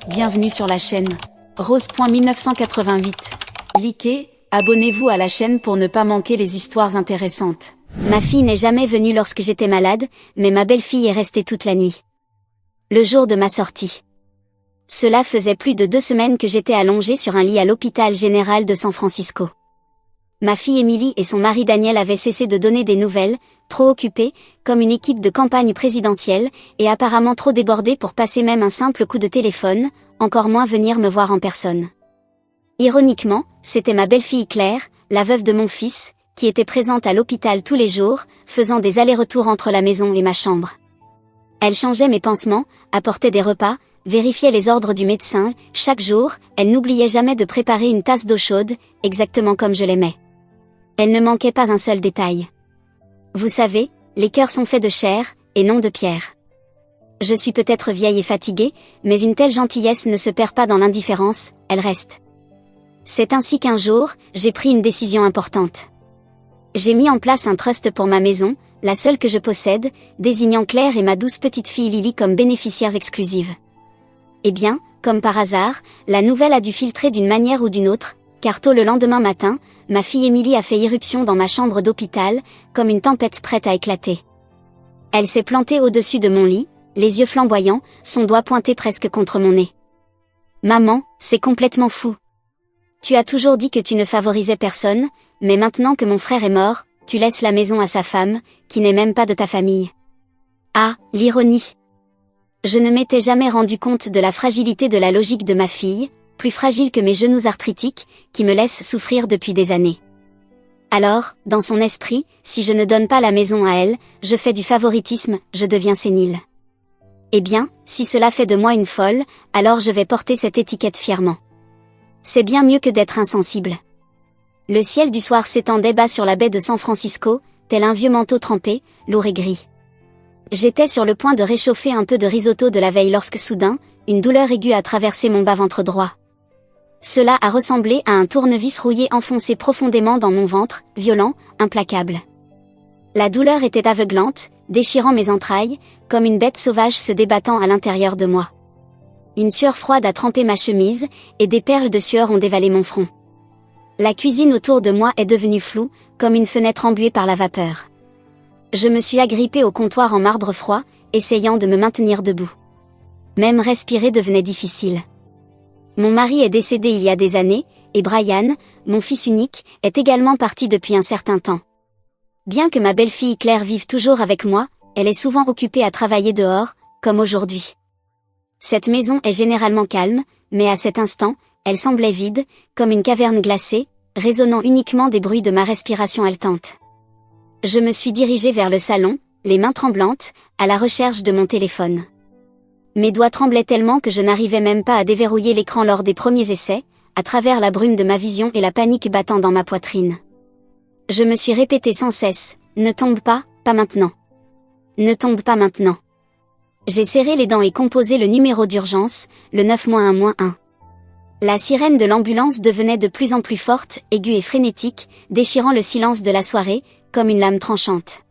bienvenue sur la chaîne. Rose.1988. Likez, abonnez-vous à la chaîne pour ne pas manquer les histoires intéressantes. Ma fille n'est jamais venue lorsque j'étais malade, mais ma belle-fille est restée toute la nuit. Le jour de ma sortie. Cela faisait plus de 2 semaines que j'étais allongée sur un lit à l'hôpital général de San Francisco. Ma fille Emily et son mari Daniel avaient cessé de donner des nouvelles, trop occupés, comme une équipe de campagne présidentielle, et apparemment trop débordés pour passer même un simple coup de téléphone, encore moins venir me voir en personne. Ironiquement, c'était ma belle-fille Claire, la veuve de mon fils, qui était présente à l'hôpital tous les jours, faisant des allers-retours entre la maison et ma chambre. Elle changeait mes pansements, apportait des repas, vérifiait les ordres du médecin, chaque jour, elle n'oubliait jamais de préparer une tasse d'eau chaude, exactement comme je l'aimais. Elle ne manquait pas un seul détail. Vous savez, les cœurs sont faits de chair, et non de pierre. Je suis peut-être vieille et fatiguée, mais une telle gentillesse ne se perd pas dans l'indifférence, elle reste. C'est ainsi qu'un jour, j'ai pris une décision importante. J'ai mis en place un trust pour ma maison, la seule que je possède, désignant Claire et ma douce petite fille Lily comme bénéficiaires exclusives. Eh bien, comme par hasard, la nouvelle a dû filtrer d'une manière ou d'une autre, car tôt le lendemain matin, ma fille Emily a fait irruption dans ma chambre d'hôpital, comme une tempête prête à éclater. Elle s'est plantée au-dessus de mon lit, les yeux flamboyants, son doigt pointé presque contre mon nez. « Maman, c'est complètement fou. Tu as toujours dit que tu ne favorisais personne, mais maintenant que mon frère est mort, tu laisses la maison à sa femme, qui n'est même pas de ta famille. » Ah, l'ironie. Je ne m'étais jamais rendu compte de la fragilité de la logique de ma fille, plus fragile que mes genoux arthritiques, qui me laissent souffrir depuis des années. Alors, dans son esprit, si je ne donne pas la maison à elle, je fais du favoritisme, je deviens sénile. Eh bien, si cela fait de moi une folle, alors je vais porter cette étiquette fièrement. C'est bien mieux que d'être insensible. Le ciel du soir s'étendait bas sur la baie de San Francisco, tel un vieux manteau trempé, lourd et gris. J'étais sur le point de réchauffer un peu de risotto de la veille lorsque soudain, une douleur aiguë a traversé mon bas-ventre droit. Cela a ressemblé à un tournevis rouillé enfoncé profondément dans mon ventre, violent, implacable. La douleur était aveuglante, déchirant mes entrailles, comme une bête sauvage se débattant à l'intérieur de moi. Une sueur froide a trempé ma chemise, et des perles de sueur ont dévalé mon front. La cuisine autour de moi est devenue floue, comme une fenêtre embuée par la vapeur. Je me suis agrippée au comptoir en marbre froid, essayant de me maintenir debout. Même respirer devenait difficile. Mon mari est décédé il y a des années, et Brian, mon fils unique, est également parti depuis un certain temps. Bien que ma belle-fille Claire vive toujours avec moi, elle est souvent occupée à travailler dehors, comme aujourd'hui. Cette maison est généralement calme, mais à cet instant, elle semblait vide, comme une caverne glacée, résonnant uniquement des bruits de ma respiration haletante. Je me suis dirigée vers le salon, les mains tremblantes, à la recherche de mon téléphone. Mes doigts tremblaient tellement que je n'arrivais même pas à déverrouiller l'écran lors des premiers essais, à travers la brume de ma vision et la panique battant dans ma poitrine. Je me suis répété sans cesse, « Ne tombe pas, pas maintenant. Ne tombe pas maintenant. » J'ai serré les dents et composé le numéro d'urgence, le 9-1-1. La sirène de l'ambulance devenait de plus en plus forte, aiguë et frénétique, déchirant le silence de la soirée, comme une lame tranchante.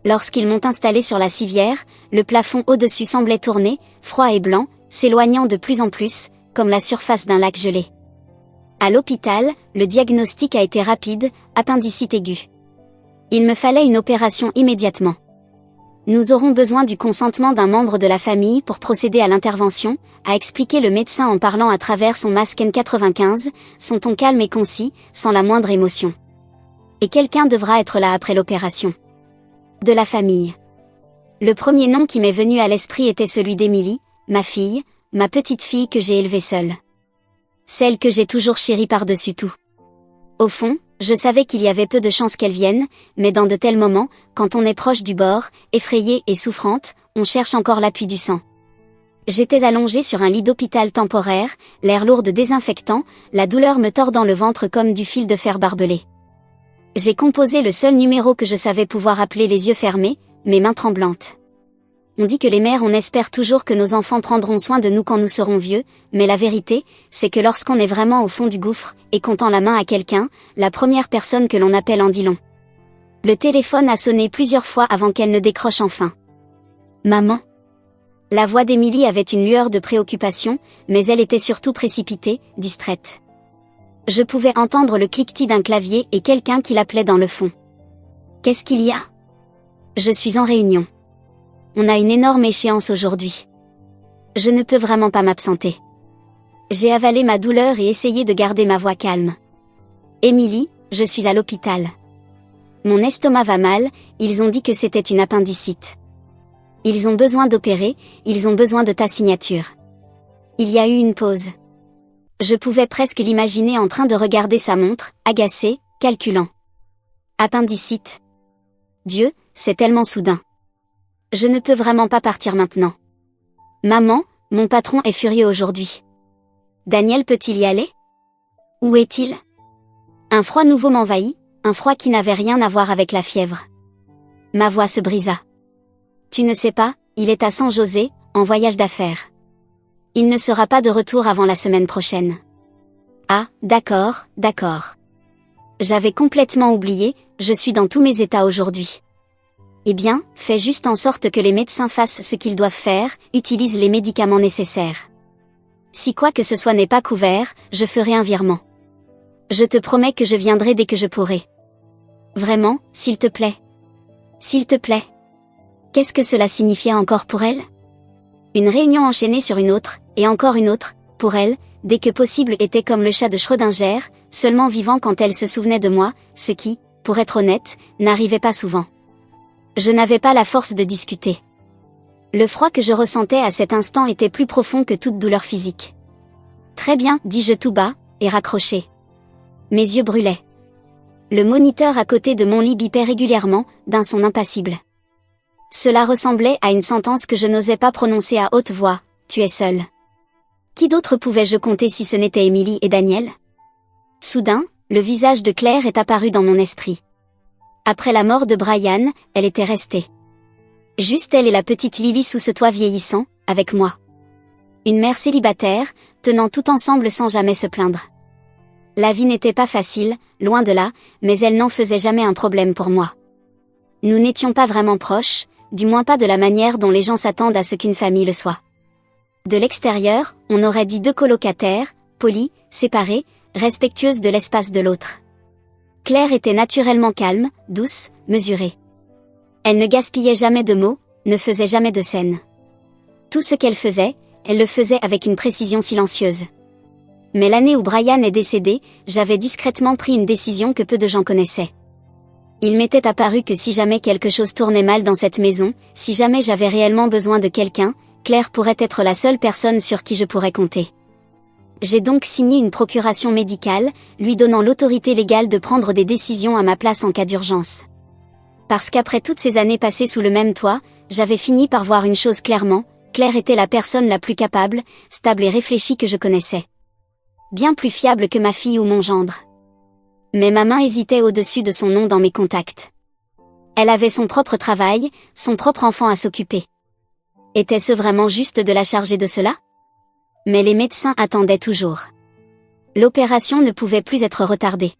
Lorsqu'ils m'ont installé sur la civière, le plafond au-dessus semblait tourner, froid et blanc, s'éloignant de plus en plus, comme la surface d'un lac gelé. À l'hôpital, le diagnostic a été rapide, appendicite aiguë. Il me fallait une opération immédiatement. Nous aurons besoin du consentement d'un membre de la famille pour procéder à l'intervention, a expliqué le médecin en parlant à travers son masque N95, son ton calme et concis, sans la moindre émotion. Et quelqu'un devra être là après l'opération. De la famille. Le premier nom qui m'est venu à l'esprit était celui d'Emily, ma fille, ma petite fille que j'ai élevée seule. Celle que j'ai toujours chérie par-dessus tout. Au fond, je savais qu'il y avait peu de chances qu'elle vienne, mais dans de tels moments, quand on est proche du bord, effrayée et souffrante, on cherche encore l'appui du sang. J'étais allongée sur un lit d'hôpital temporaire, l'air lourd de désinfectant, la douleur me tordant le ventre comme du fil de fer barbelé. J'ai composé le seul numéro que je savais pouvoir appeler les yeux fermés, mes mains tremblantes. On dit que les mères on espère toujours que nos enfants prendront soin de nous quand nous serons vieux, mais la vérité, c'est que lorsqu'on est vraiment au fond du gouffre, et qu'on tend la main à quelqu'un, la première personne que l'on appelle en dit long. Le téléphone a sonné plusieurs fois avant qu'elle ne décroche enfin. Maman. La voix d'Émilie avait une lueur de préoccupation, mais elle était surtout précipitée, distraite. Je pouvais entendre le cliquetis d'un clavier et quelqu'un qui l'appelait dans le fond. Qu'est-ce qu'il y a? Je suis en réunion. On a une énorme échéance aujourd'hui. Je ne peux vraiment pas m'absenter. J'ai avalé ma douleur et essayé de garder ma voix calme. Émilie, je suis à l'hôpital. Mon estomac va mal, ils ont dit que c'était une appendicite. Ils ont besoin d'opérer, ils ont besoin de ta signature. Il y a eu une pause. Je pouvais presque l'imaginer en train de regarder sa montre, agacé, calculant. Appendicite. Dieu, c'est tellement soudain. Je ne peux vraiment pas partir maintenant. Maman, mon patron est furieux aujourd'hui. Daniel peut-il y aller? Où est-il? Un froid nouveau m'envahit, un froid qui n'avait rien à voir avec la fièvre. Ma voix se brisa. Tu ne sais pas, il est à San José, en voyage d'affaires. Il ne sera pas de retour avant la semaine prochaine. Ah, d'accord, d'accord. J'avais complètement oublié, je suis dans tous mes états aujourd'hui. Eh bien, fais juste en sorte que les médecins fassent ce qu'ils doivent faire, utilise les médicaments nécessaires. Si quoi que ce soit n'est pas couvert, je ferai un virement. Je te promets que je viendrai dès que je pourrai. Vraiment, s'il te plaît. S'il te plaît. Qu'est-ce que cela signifiait encore pour elle? Une réunion enchaînée sur une autre, et encore une autre, pour elle, dès que possible était comme le chat de Schrödinger, seulement vivant quand elle se souvenait de moi, ce qui, pour être honnête, n'arrivait pas souvent. Je n'avais pas la force de discuter. Le froid que je ressentais à cet instant était plus profond que toute douleur physique. Très bien, dis-je tout bas, et raccroché. Mes yeux brûlaient. Le moniteur à côté de mon lit bipait régulièrement, d'un son impassible. Cela ressemblait à une sentence que je n'osais pas prononcer à haute voix, tu es seul. Qui d'autre pouvais-je compter si ce n'était Émilie et Daniel? Soudain, le visage de Claire est apparu dans mon esprit. Après la mort de Brian, elle était restée. Juste elle et la petite Lily sous ce toit vieillissant, avec moi. Une mère célibataire, tenant tout ensemble sans jamais se plaindre. La vie n'était pas facile, loin de là, mais elle n'en faisait jamais un problème pour moi. Nous n'étions pas vraiment proches, du moins pas de la manière dont les gens s'attendent à ce qu'une famille le soit. De l'extérieur, on aurait dit deux colocataires, polis, séparés, respectueuses de l'espace de l'autre. Claire était naturellement calme, douce, mesurée. Elle ne gaspillait jamais de mots, ne faisait jamais de scènes. Tout ce qu'elle faisait, elle le faisait avec une précision silencieuse. Mais l'année où Brian est décédé, j'avais discrètement pris une décision que peu de gens connaissaient. Il m'était apparu que si jamais quelque chose tournait mal dans cette maison, si jamais j'avais réellement besoin de quelqu'un, Claire pourrait être la seule personne sur qui je pourrais compter. J'ai donc signé une procuration médicale, lui donnant l'autorité légale de prendre des décisions à ma place en cas d'urgence. Parce qu'après toutes ces années passées sous le même toit, j'avais fini par voir une chose clairement, Claire était la personne la plus capable, stable et réfléchie que je connaissais. Bien plus fiable que ma fille ou mon gendre. Mais ma main hésitait au-dessus de son nom dans mes contacts. Elle avait son propre travail, son propre enfant à s'occuper. Était-ce vraiment juste de la charger de cela? Mais les médecins attendaient toujours. L'opération ne pouvait plus être retardée.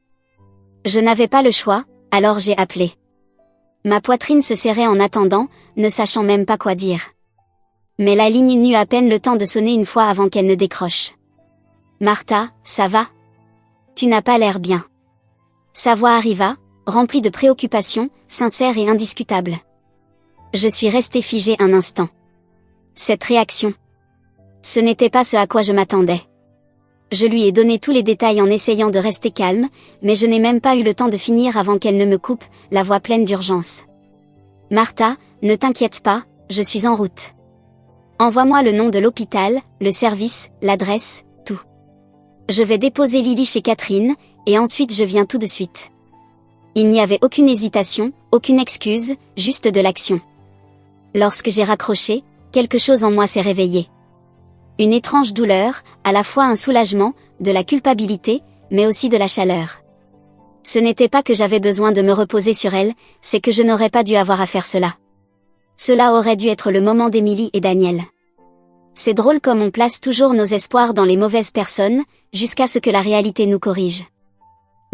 Je n'avais pas le choix, alors j'ai appelé. Ma poitrine se serrait en attendant, ne sachant même pas quoi dire. Mais la ligne n'eut à peine le temps de sonner une fois avant qu'elle ne décroche. Martha, ça va? Tu n'as pas l'air bien. Sa voix arriva, remplie de préoccupation, sincère et indiscutable. Je suis restée figée un instant. Cette réaction. Ce n'était pas ce à quoi je m'attendais. Je lui ai donné tous les détails en essayant de rester calme, mais je n'ai même pas eu le temps de finir avant qu'elle ne me coupe, la voix pleine d'urgence. Martha, ne t'inquiète pas, je suis en route. Envoie-moi le nom de l'hôpital, le service, l'adresse, tout. Je vais déposer Lily chez Catherine, et ensuite je viens tout de suite. Il n'y avait aucune hésitation, aucune excuse, juste de l'action. Lorsque j'ai raccroché, quelque chose en moi s'est réveillé. Une étrange douleur, à la fois un soulagement, de la culpabilité, mais aussi de la chaleur. Ce n'était pas que j'avais besoin de me reposer sur elle, c'est que je n'aurais pas dû avoir à faire cela. Cela aurait dû être le moment d'Émilie et Daniel. C'est drôle comme on place toujours nos espoirs dans les mauvaises personnes, jusqu'à ce que la réalité nous corrige.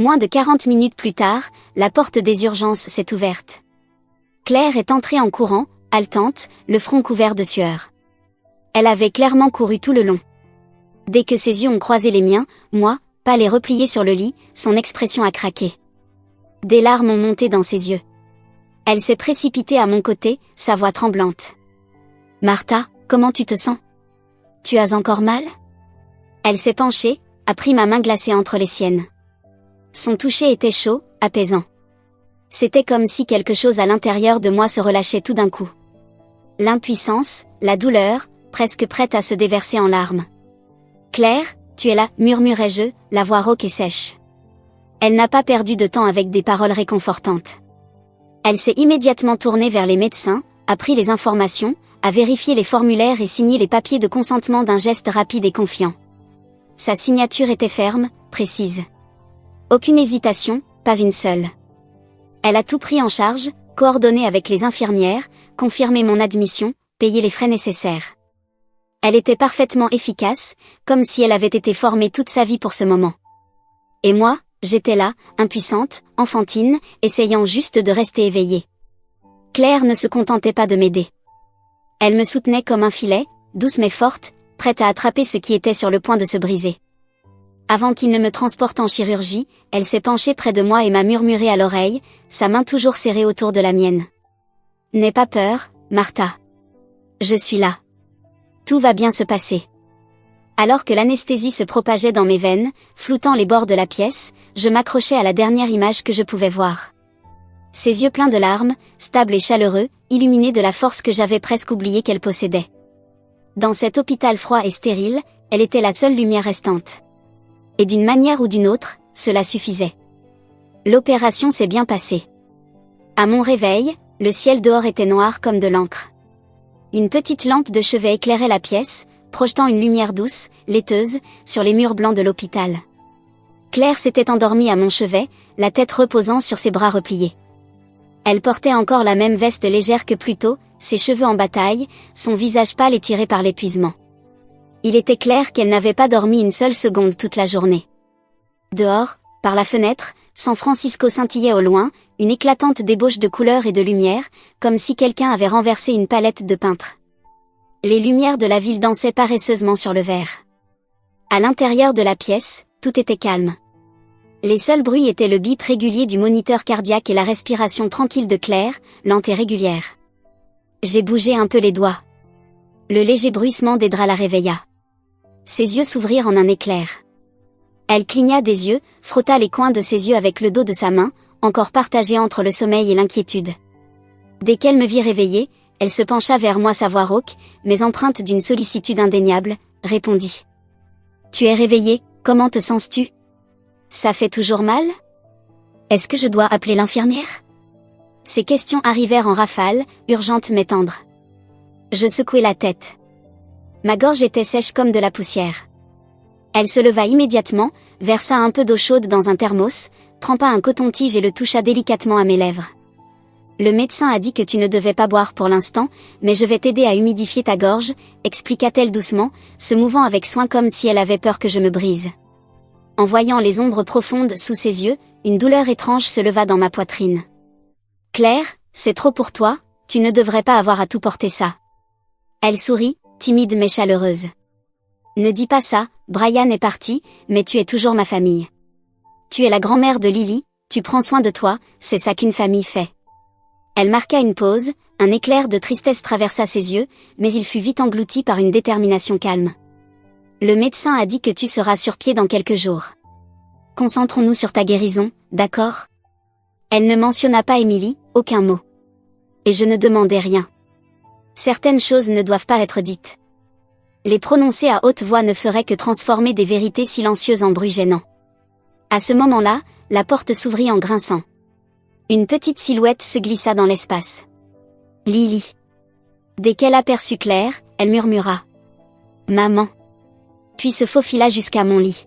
Moins de 40 minutes plus tard, la porte des urgences s'est ouverte. Claire est entrée en courant, haletante, le front couvert de sueur. Elle avait clairement couru tout le long. Dès que ses yeux ont croisé les miens, moi, pâle et replié sur le lit, son expression a craqué. Des larmes ont monté dans ses yeux. Elle s'est précipitée à mon côté, sa voix tremblante. « Martha, comment tu te sens? Tu as encore mal ?» Elle s'est penchée, a pris ma main glacée entre les siennes. Son toucher était chaud, apaisant. C'était comme si quelque chose à l'intérieur de moi se relâchait tout d'un coup. L'impuissance, la douleur, presque prête à se déverser en larmes. « Claire, tu es là, murmurai-je, la voix rauque et sèche. Elle n'a pas perdu de temps avec des paroles réconfortantes. Elle s'est immédiatement tournée vers les médecins, a pris les informations, a vérifié les formulaires et signé les papiers de consentement d'un geste rapide et confiant. Sa signature était ferme, précise. Aucune hésitation, pas une seule. Elle a tout pris en charge, coordonné avec les infirmières, confirmé mon admission, payé les frais nécessaires. Elle était parfaitement efficace, comme si elle avait été formée toute sa vie pour ce moment. Et moi, j'étais là, impuissante, enfantine, essayant juste de rester éveillée. Claire ne se contentait pas de m'aider. Elle me soutenait comme un filet, douce mais forte, prête à attraper ce qui était sur le point de se briser. Avant qu'il ne me transporte en chirurgie, elle s'est penchée près de moi et m'a murmuré à l'oreille, sa main toujours serrée autour de la mienne. « N'aie pas peur, Martha. Je suis là. Tout va bien se passer. » Alors que l'anesthésie se propageait dans mes veines, floutant les bords de la pièce, je m'accrochais à la dernière image que je pouvais voir. Ses yeux pleins de larmes, stables et chaleureux, illuminés de la force que j'avais presque oublié qu'elle possédait. Dans cet hôpital froid et stérile, elle était la seule lumière restante. Et d'une manière ou d'une autre, cela suffisait. L'opération s'est bien passée. À mon réveil, le ciel dehors était noir comme de l'encre. Une petite lampe de chevet éclairait la pièce, projetant une lumière douce, laiteuse, sur les murs blancs de l'hôpital. Claire s'était endormie à mon chevet, la tête reposant sur ses bras repliés. Elle portait encore la même veste légère que plus tôt, ses cheveux en bataille, son visage pâle et tiré par l'épuisement. Il était clair qu'elle n'avait pas dormi une seule seconde toute la journée. Dehors, par la fenêtre, San Francisco scintillait au loin, une éclatante débauche de couleurs et de lumière, comme si quelqu'un avait renversé une palette de peintre. Les lumières de la ville dansaient paresseusement sur le verre. À l'intérieur de la pièce, tout était calme. Les seuls bruits étaient le bip régulier du moniteur cardiaque et la respiration tranquille de Claire, lente et régulière. J'ai bougé un peu les doigts. Le léger bruissement des draps la réveilla. Ses yeux s'ouvrirent en un éclair. Elle cligna des yeux, frotta les coins de ses yeux avec le dos de sa main, encore partagée entre le sommeil et l'inquiétude. Dès qu'elle me vit réveillée, elle se pencha vers moi, sa voix rauque, mais empreinte d'une sollicitude indéniable, répondit. « Tu es réveillée, comment te sens-tu? Ça fait toujours mal? Est-ce que je dois appeler l'infirmière ?» Ces questions arrivèrent en rafale, urgentes mais tendres. Je secouai la tête. Ma gorge était sèche comme de la poussière. Elle se leva immédiatement, versa un peu d'eau chaude dans un thermos, trempa un coton-tige et le toucha délicatement à mes lèvres. « Le médecin a dit que tu ne devais pas boire pour l'instant, mais je vais t'aider à humidifier ta gorge, » expliqua-t-elle doucement, se mouvant avec soin comme si elle avait peur que je me brise. En voyant les ombres profondes sous ses yeux, une douleur étrange se leva dans ma poitrine. « Claire, c'est trop pour toi, tu ne devrais pas avoir à tout porter ça. » Elle sourit, timide mais chaleureuse. « Ne dis pas ça, Brian est parti, mais tu es toujours ma famille. Tu es la grand-mère de Lily, tu prends soin de toi, c'est ça qu'une famille fait. » Elle marqua une pause, un éclair de tristesse traversa ses yeux, mais il fut vite englouti par une détermination calme. « Le médecin a dit que tu seras sur pied dans quelques jours. Concentrons-nous sur ta guérison, d'accord ? » Elle ne mentionna pas Émilie, aucun mot. Et je ne demandais rien. Certaines choses ne doivent pas être dites. Les prononcer à haute voix ne ferait que transformer des vérités silencieuses en bruit gênant. À ce moment-là, la porte s'ouvrit en grinçant. Une petite silhouette se glissa dans l'espace. Lily. Dès qu'elle aperçut Claire, elle murmura. « Maman. » Puis se faufila jusqu'à mon lit.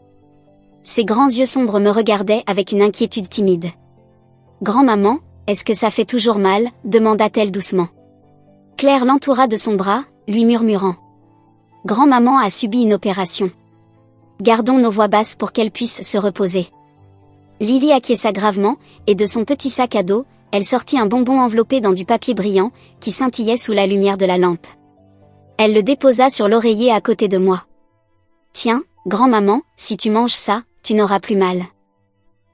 Ses grands yeux sombres me regardaient avec une inquiétude timide. « Grand-maman, est-ce que ça fait toujours mal ?» demanda-t-elle doucement. Claire l'entoura de son bras, lui murmurant. « Grand-maman a subi une opération. Gardons nos voix basses pour qu'elle puisse se reposer. » Lily acquiesça gravement, et de son petit sac à dos, elle sortit un bonbon enveloppé dans du papier brillant, qui scintillait sous la lumière de la lampe. Elle le déposa sur l'oreiller à côté de moi. Tiens, grand-maman, si tu manges ça, tu n'auras plus mal.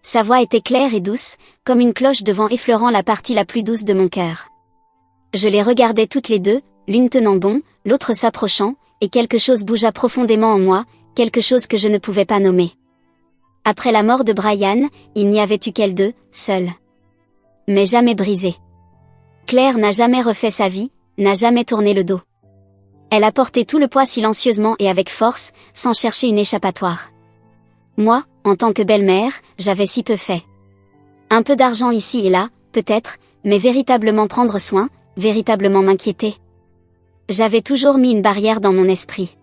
Sa voix était claire et douce, comme une cloche de vent effleurant la partie la plus douce de mon cœur. Je les regardais toutes les deux, l'une tenant bon, l'autre s'approchant, et quelque chose bougea profondément en moi, quelque chose que je ne pouvais pas nommer. Après la mort de Brian, il n'y avait eu qu'elles deux, seules. Mais jamais brisées. Claire n'a jamais refait sa vie, n'a jamais tourné le dos. Elle a porté tout le poids silencieusement et avec force, sans chercher une échappatoire. Moi, en tant que belle-mère, j'avais si peu fait. Un peu d'argent ici et là, peut-être, mais véritablement prendre soin, véritablement m'inquiéter. J'avais toujours mis une barrière dans mon esprit.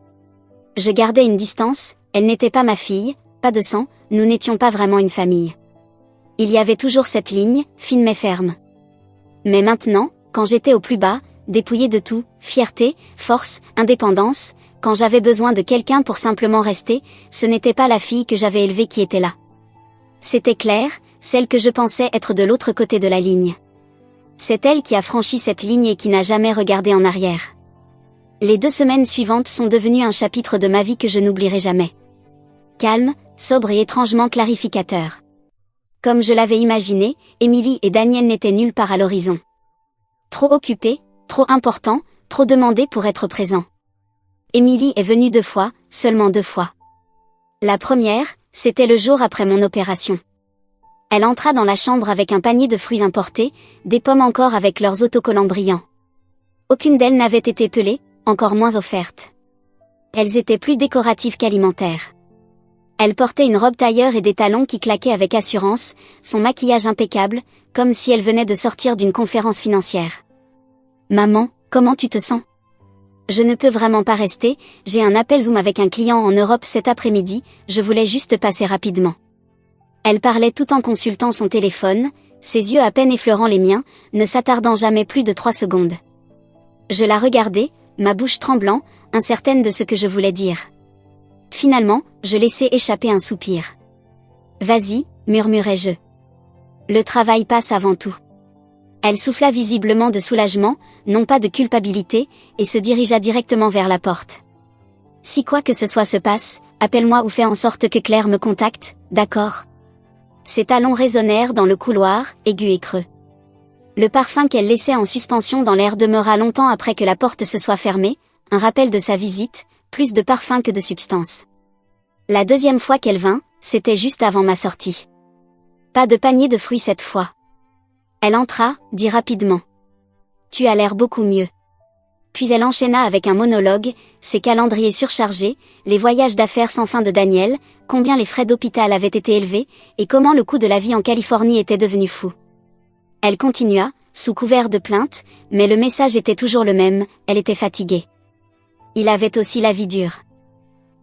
Je gardais une distance, elle n'était pas ma fille, pas de sang, nous n'étions pas vraiment une famille. Il y avait toujours cette ligne, fine mais ferme. Mais maintenant, quand j'étais au plus bas, dépouillée de tout, fierté, force, indépendance, quand j'avais besoin de quelqu'un pour simplement rester, ce n'était pas la fille que j'avais élevée qui était là. C'était Claire, celle que je pensais être de l'autre côté de la ligne. C'est elle qui a franchi cette ligne et qui n'a jamais regardé en arrière. Les 2 semaines suivantes sont devenues un chapitre de ma vie que je n'oublierai jamais. Calme, sobre et étrangement clarificateur. Comme je l'avais imaginé, Émilie et Daniel n'étaient nulle part à l'horizon. Trop occupés, trop importants, trop demandés pour être présents. Émilie est venue 2 fois, seulement 2 fois. La première, c'était le jour après mon opération. Elle entra dans la chambre avec un panier de fruits importés, des pommes encore avec leurs autocollants brillants. Aucune d'elles n'avait été pelée, encore moins offerte. Elles étaient plus décoratives qu'alimentaires. Elle portait une robe tailleur et des talons qui claquaient avec assurance, son maquillage impeccable, comme si elle venait de sortir d'une conférence financière. « Maman, comment tu te sens ? Je ne peux vraiment pas rester, j'ai un appel Zoom avec un client en Europe cet après-midi, je voulais juste passer rapidement. » Elle parlait tout en consultant son téléphone, ses yeux à peine effleurant les miens, ne s'attardant jamais plus de 3 secondes. Je la regardais, ma bouche tremblant, incertaine de ce que je voulais dire. Finalement, je laissai échapper un soupir. « Vas-y, murmurai-je. Le travail passe avant tout. » Elle souffla visiblement de soulagement, non pas de culpabilité, et se dirigea directement vers la porte. « Si quoi que ce soit se passe, appelle-moi ou fais en sorte que Claire me contacte, d'accord ?» Ses talons résonnèrent dans le couloir, aigus et creux. Le parfum qu'elle laissait en suspension dans l'air demeura longtemps après que la porte se soit fermée, un rappel de sa visite, plus de parfum que de substance. La 2e fois qu'elle vint, c'était juste avant ma sortie. Pas de panier de fruits cette fois. Elle entra, dit rapidement. « Tu as l'air beaucoup mieux. » Puis elle enchaîna avec un monologue, ses calendriers surchargés, les voyages d'affaires sans fin de Daniel, combien les frais d'hôpital avaient été élevés, et comment le coût de la vie en Californie était devenu fou. Elle continua, sous couvert de plaintes, mais le message était toujours le même, elle était fatiguée. Il avait aussi la vie dure.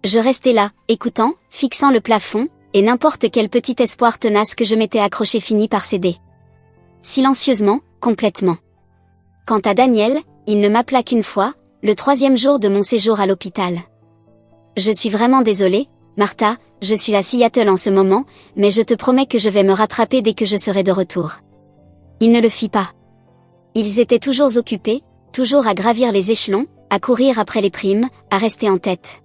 Je restais là, écoutant, fixant le plafond, et n'importe quel petit espoir tenace que je m'étais accroché finit par céder. Silencieusement, complètement. Quant à Daniel, il ne m'appela qu'une fois, le 3e jour de mon séjour à l'hôpital. « Je suis vraiment désolée, Martha, je suis à Seattle en ce moment, mais je te promets que je vais me rattraper dès que je serai de retour. » Il ne le fit pas. Ils étaient toujours occupés, toujours à gravir les échelons, à courir après les primes, à rester en tête.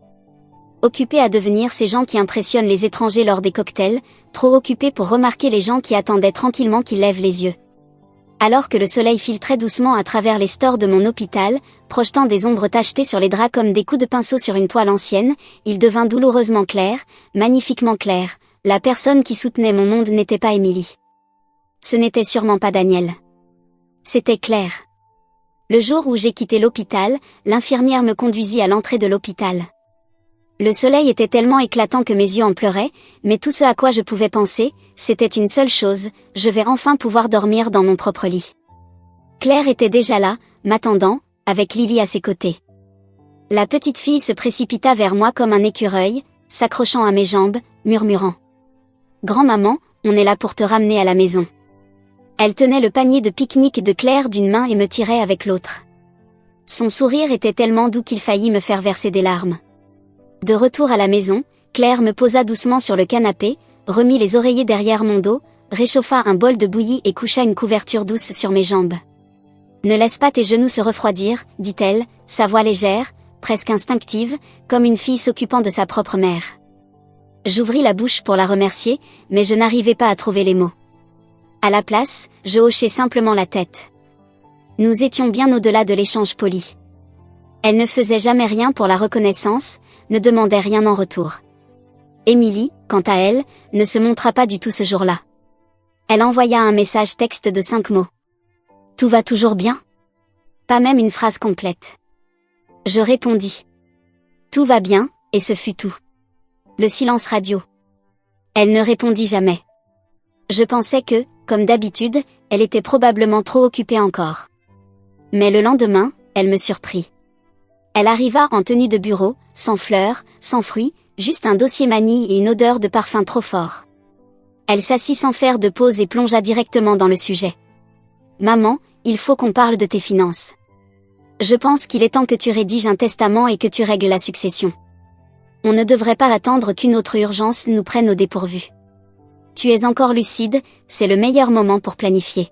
Occupés à devenir ces gens qui impressionnent les étrangers lors des cocktails, trop occupés pour remarquer les gens qui attendaient tranquillement qu'ils lèvent les yeux. Alors que le soleil filtrait doucement à travers les stores de mon hôpital, projetant des ombres tachetées sur les draps comme des coups de pinceau sur une toile ancienne, il devint douloureusement clair, magnifiquement clair, la personne qui soutenait mon monde n'était pas Émilie. Ce n'était sûrement pas Daniel. C'était Claire. Le jour où j'ai quitté l'hôpital, l'infirmière me conduisit à l'entrée de l'hôpital. Le soleil était tellement éclatant que mes yeux en pleuraient, mais tout ce à quoi je pouvais penser, c'était une seule chose, je vais enfin pouvoir dormir dans mon propre lit. Claire était déjà là, m'attendant, avec Lily à ses côtés. La petite fille se précipita vers moi comme un écureuil, s'accrochant à mes jambes, murmurant. « Grand-maman, on est là pour te ramener à la maison. » Elle tenait le panier de pique-nique de Claire d'une main et me tirait avec l'autre. Son sourire était tellement doux qu'il faillit me faire verser des larmes. De retour à la maison, Claire me posa doucement sur le canapé, remit les oreillers derrière mon dos, réchauffa un bol de bouillie et coucha une couverture douce sur mes jambes. « Ne laisse pas tes genoux se refroidir, dit-elle, sa voix légère, presque instinctive, comme une fille s'occupant de sa propre mère. J'ouvris la bouche pour la remercier, mais je n'arrivais pas à trouver les mots. À la place, je hochai simplement la tête. Nous étions bien au-delà de l'échange poli. Elle ne faisait jamais rien pour la reconnaissance, ne demandait rien en retour. Émilie, quant à elle, ne se montra pas du tout ce jour-là. Elle envoya un message texte de 5 mots. « Tout va toujours bien ?» Pas même une phrase complète. Je répondis. « Tout va bien », et ce fut tout. Le silence radio. Elle ne répondit jamais. Je pensais que, comme d'habitude, elle était probablement trop occupée encore. Mais le lendemain, elle me surprit. Elle arriva en tenue de bureau, sans fleurs, sans fruits, juste un dossier manille et une odeur de parfum trop fort. Elle s'assit sans faire de pause et plongea directement dans le sujet. « Maman, il faut qu'on parle de tes finances. Je pense qu'il est temps que tu rédiges un testament et que tu règles la succession. On ne devrait pas attendre qu'une autre urgence nous prenne au dépourvu. Tu es encore lucide, c'est le meilleur moment pour planifier. »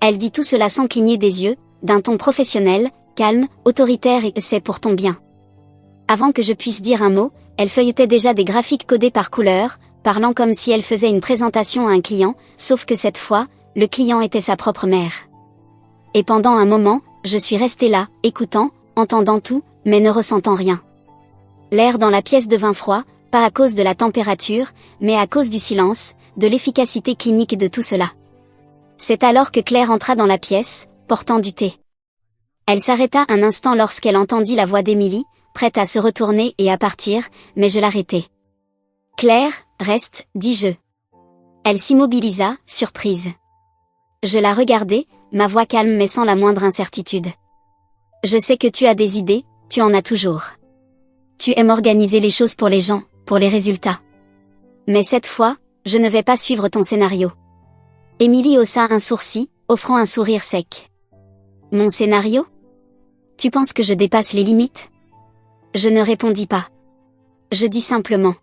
Elle dit tout cela sans cligner des yeux, d'un ton professionnel, calme, autoritaire et « c'est pour ton bien ». Avant que je puisse dire un mot, elle feuilletait déjà des graphiques codés par couleur, parlant comme si elle faisait une présentation à un client, sauf que cette fois, le client était sa propre mère. Et pendant un moment, je suis restée là, écoutant, entendant tout, mais ne ressentant rien. L'air dans la pièce devint froid, pas à cause de la température, mais à cause du silence, de l'efficacité clinique de tout cela. C'est alors que Claire entra dans la pièce, portant du thé. Elle s'arrêta un instant lorsqu'elle entendit la voix d'Émilie, prête à se retourner et à partir, mais je l'arrêtai. « Claire, reste, dis-je. » Elle s'immobilisa, surprise. Je la regardai, ma voix calme mais sans la moindre incertitude. « Je sais que tu as des idées, tu en as toujours. Tu aimes organiser les choses pour les gens, pour les résultats. Mais cette fois, je ne vais pas suivre ton scénario. » Émilie haussa un sourcil, offrant un sourire sec. « Mon scénario ? Tu penses que je dépasse les limites ? » Je ne répondis pas. Je dis simplement.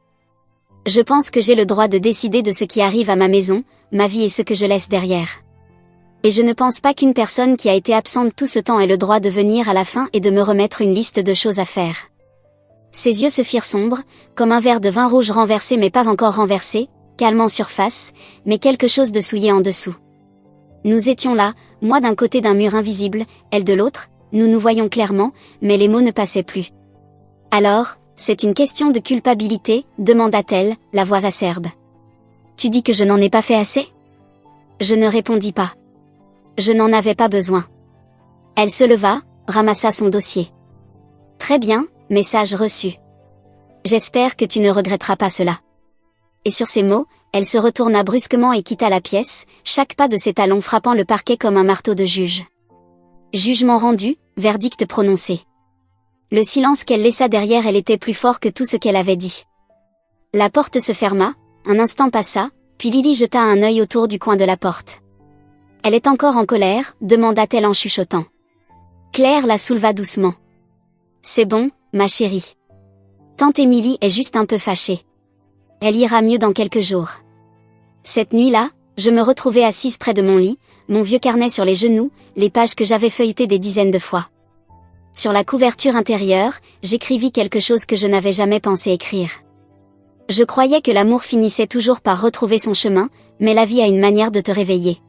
Je pense que j'ai le droit de décider de ce qui arrive à ma maison, ma vie et ce que je laisse derrière. Et je ne pense pas qu'une personne qui a été absente tout ce temps ait le droit de venir à la fin et de me remettre une liste de choses à faire. Ses yeux se firent sombres, comme un verre de vin rouge renversé mais pas encore renversé, calme en surface, mais quelque chose de souillé en dessous. Nous étions là, moi d'un côté d'un mur invisible, elle de l'autre, nous nous voyions clairement, mais les mots ne passaient plus. « Alors, c'est une question de culpabilité ?» demanda-t-elle, la voix acerbe. « Tu dis que je n'en ai pas fait assez ?» Je ne répondis pas. Je n'en avais pas besoin. Elle se leva, ramassa son dossier. « Très bien, message reçu. J'espère que tu ne regretteras pas cela. » Et sur ces mots, elle se retourna brusquement et quitta la pièce, chaque pas de ses talons frappant le parquet comme un marteau de juge. Jugement rendu, verdict prononcé. Le silence qu'elle laissa derrière elle était plus fort que tout ce qu'elle avait dit. La porte se ferma, un instant passa, puis Lily jeta un œil autour du coin de la porte. « Elle est encore en colère ?» demanda-t-elle en chuchotant. Claire la souleva doucement. « C'est bon, ma chérie. Tante Émilie est juste un peu fâchée. Elle ira mieux dans quelques jours. » Cette nuit-là, je me retrouvai assise près de mon lit, mon vieux carnet sur les genoux, les pages que j'avais feuilletées des dizaines de fois. Sur la couverture intérieure, j'écrivis quelque chose que je n'avais jamais pensé écrire. Je croyais que l'amour finissait toujours par retrouver son chemin, mais la vie a une manière de te réveiller.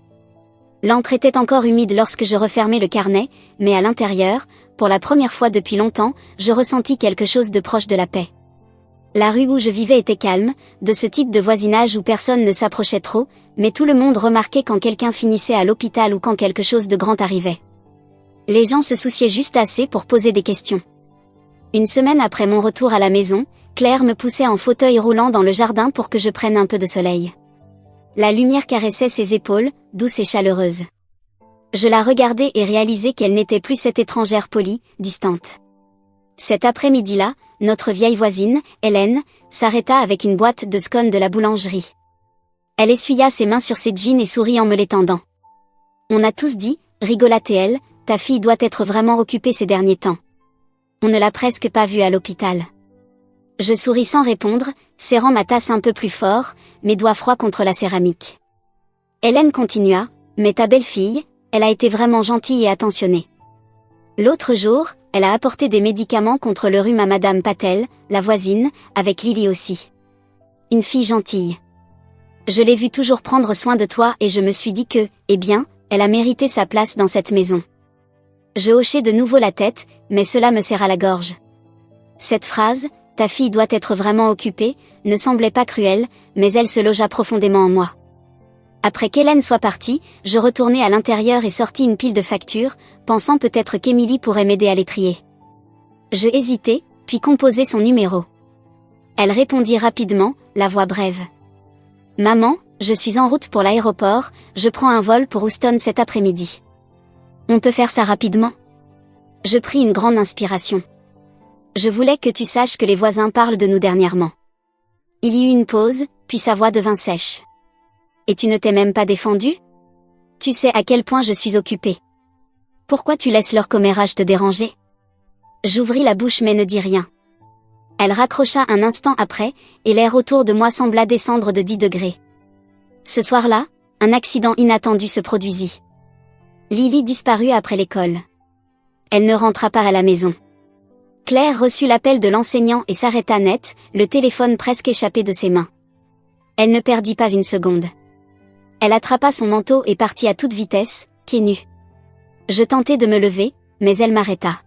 L'encre était encore humide lorsque je refermai le carnet, mais à l'intérieur, pour la première fois depuis longtemps, je ressentis quelque chose de proche de la paix. La rue où je vivais était calme, de ce type de voisinage où personne ne s'approchait trop, mais tout le monde remarquait quand quelqu'un finissait à l'hôpital ou quand quelque chose de grand arrivait. Les gens se souciaient juste assez pour poser des questions. Une semaine après mon retour à la maison, Claire me poussait en fauteuil roulant dans le jardin pour que je prenne un peu de soleil. La lumière caressait ses épaules, douce et chaleureuse. Je la regardais et réalisais qu'elle n'était plus cette étrangère polie, distante. Cet après-midi-là, notre vieille voisine, Hélène, s'arrêta avec une boîte de scones de la boulangerie. Elle essuya ses mains sur ses jeans et sourit en me les tendant. « On a tous dit, » rigolait-elle, « ta fille doit être vraiment occupée ces derniers temps. On ne l'a presque pas vue à l'hôpital. » Je souris sans répondre, serrant ma tasse un peu plus fort, mes doigts froids contre la céramique. Hélène continua, « Mais ta belle-fille, elle a été vraiment gentille et attentionnée. L'autre jour, elle a apporté des médicaments contre le rhume à Madame Patel, la voisine, avec Lily aussi. Une fille gentille. Je l'ai vue toujours prendre soin de toi et je me suis dit que, eh bien, elle a mérité sa place dans cette maison. Je hochai de nouveau la tête, mais cela me serra la gorge. Cette phrase, ta fille doit être vraiment occupée, ne semblait pas cruelle, mais elle se logea profondément en moi. Après qu'Hélène soit partie, je retournai à l'intérieur et sortis une pile de factures, pensant peut-être qu'Émilie pourrait m'aider à les trier. Je hésitai, puis composai son numéro. Elle répondit rapidement, la voix brève. Maman, je suis en route pour l'aéroport, je prends un vol pour Houston cet après-midi. On peut faire ça rapidement? Je pris une grande inspiration. Je voulais que tu saches que les voisins parlent de nous dernièrement. Il y eut une pause, puis sa voix devint sèche. Et tu ne t'es même pas défendu? Tu sais à quel point je suis occupée. Pourquoi tu laisses leur commérage te déranger? J'ouvris la bouche mais ne dis rien. Elle raccrocha un instant après, et l'air autour de moi sembla descendre de 10 degrés. Ce soir-là, un accident inattendu se produisit. Lily disparut après l'école. Elle ne rentra pas à la maison. Claire reçut l'appel de l'enseignant et s'arrêta net, le téléphone presque échappé de ses mains. Elle ne perdit pas une seconde. Elle attrapa son manteau et partit à toute vitesse, pieds nus. Je tentai de me lever, mais elle m'arrêta.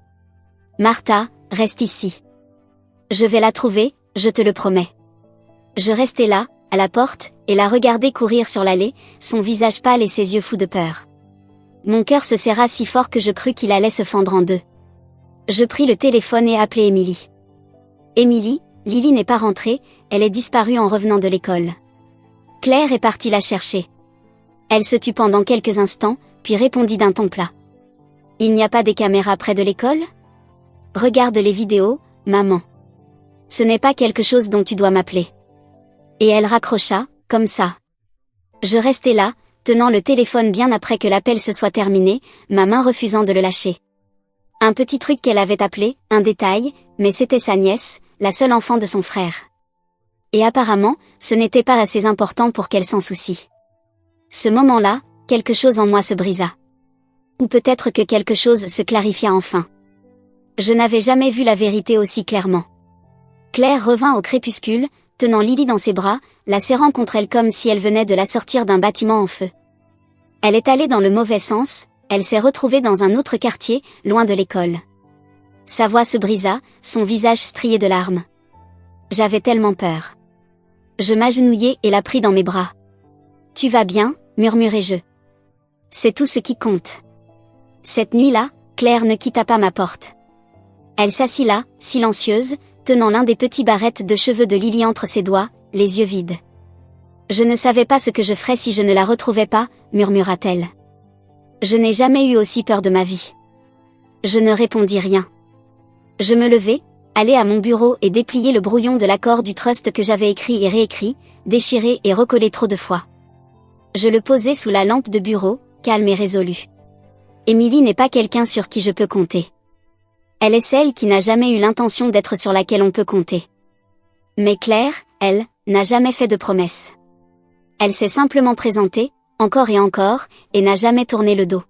Martha, reste ici. Je vais la trouver, je te le promets. Je restai là, à la porte, et la regardai courir sur l'allée, son visage pâle et ses yeux fous de peur. Mon cœur se serra si fort que je crus qu'il allait se fendre en deux. Je pris le téléphone et appelai Émilie. Émilie, Lily n'est pas rentrée, elle est disparue en revenant de l'école. Claire est partie la chercher. Elle se tut pendant quelques instants, puis répondit d'un ton plat. Il n'y a pas des caméras près de l'école? Regarde les vidéos, maman. Ce n'est pas quelque chose dont tu dois m'appeler. Et elle raccrocha, comme ça. Je restai là, tenant le téléphone bien après que l'appel se soit terminé, ma main refusant de le lâcher. Un petit truc qu'elle avait appelé, un détail, mais c'était sa nièce, la seule enfant de son frère. Et apparemment, ce n'était pas assez important pour qu'elle s'en soucie. Ce moment-là, quelque chose en moi se brisa. Ou peut-être que quelque chose se clarifia enfin. Je n'avais jamais vu la vérité aussi clairement. Claire revint au crépuscule, tenant Lily dans ses bras, la serrant contre elle comme si elle venait de la sortir d'un bâtiment en feu. Elle est allée dans le mauvais sens, elle s'est retrouvée dans un autre quartier, loin de l'école. Sa voix se brisa, son visage strié de larmes. J'avais tellement peur. Je m'agenouillai et la pris dans mes bras. Tu vas bien, murmurai-je. C'est tout ce qui compte. Cette nuit-là, Claire ne quitta pas ma porte. Elle s'assit là, silencieuse, tenant l'un des petits barrettes de cheveux de Lily entre ses doigts, les yeux vides. Je ne savais pas ce que je ferais si je ne la retrouvais pas, murmura-t-elle. Je n'ai jamais eu aussi peur de ma vie. Je ne répondis rien. Je me levai, allai à mon bureau et dépliai le brouillon de l'accord du trust que j'avais écrit et réécrit, déchiré et recollé trop de fois. Je le posai sous la lampe de bureau, calme et résolu. Émilie n'est pas quelqu'un sur qui je peux compter. Elle est celle qui n'a jamais eu l'intention d'être sur laquelle on peut compter. Mais Claire, elle, n'a jamais fait de promesses. Elle s'est simplement présentée, encore et encore, et n'a jamais tourné le dos.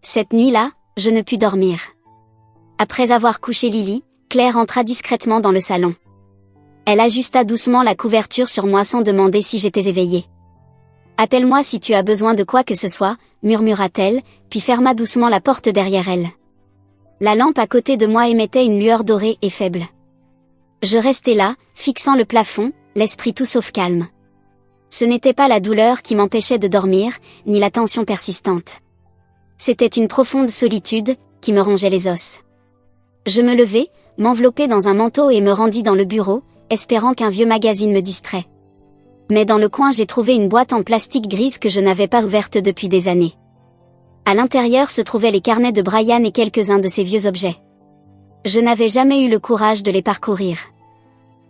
Cette nuit-là, je ne pus dormir. Après avoir couché Lily, Claire entra discrètement dans le salon. Elle ajusta doucement la couverture sur moi sans demander si j'étais éveillée. « Appelle-moi si tu as besoin de quoi que ce soit », murmura-t-elle, puis ferma doucement la porte derrière elle. La lampe à côté de moi émettait une lueur dorée et faible. Je restai là, fixant le plafond, l'esprit tout sauf calme. Ce n'était pas la douleur qui m'empêchait de dormir, ni la tension persistante. C'était une profonde solitude, qui me rongeait les os. Je me levai, m'enveloppai dans un manteau et me rendis dans le bureau, espérant qu'un vieux magazine me distrait. Mais dans le coin j'ai trouvé une boîte en plastique grise que je n'avais pas ouverte depuis des années. À l'intérieur se trouvaient les carnets de Brian et quelques-uns de ses vieux objets. Je n'avais jamais eu le courage de les parcourir.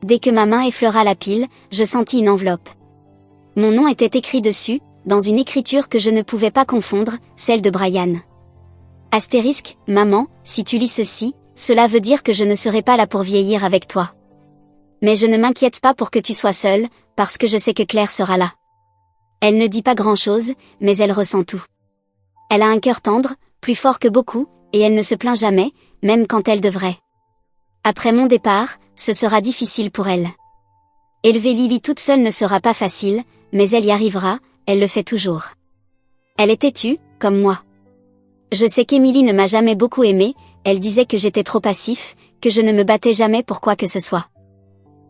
Dès que ma main effleura la pile, je sentis une enveloppe. Mon nom était écrit dessus, dans une écriture que je ne pouvais pas confondre, celle de Brian. Astérisque, maman, si tu lis ceci, cela veut dire que je ne serai pas là pour vieillir avec toi. Mais je ne m'inquiète pas pour que tu sois seule, parce que je sais que Claire sera là. Elle ne dit pas grand-chose, mais elle ressent tout. Elle a un cœur tendre, plus fort que beaucoup, et elle ne se plaint jamais, même quand elle devrait. Après mon départ, ce sera difficile pour elle. Élever Lily toute seule ne sera pas facile, mais elle y arrivera, elle le fait toujours. Elle est têtue, comme moi. Je sais qu'Emily ne m'a jamais beaucoup aimée, elle disait que j'étais trop passif, que je ne me battais jamais pour quoi que ce soit.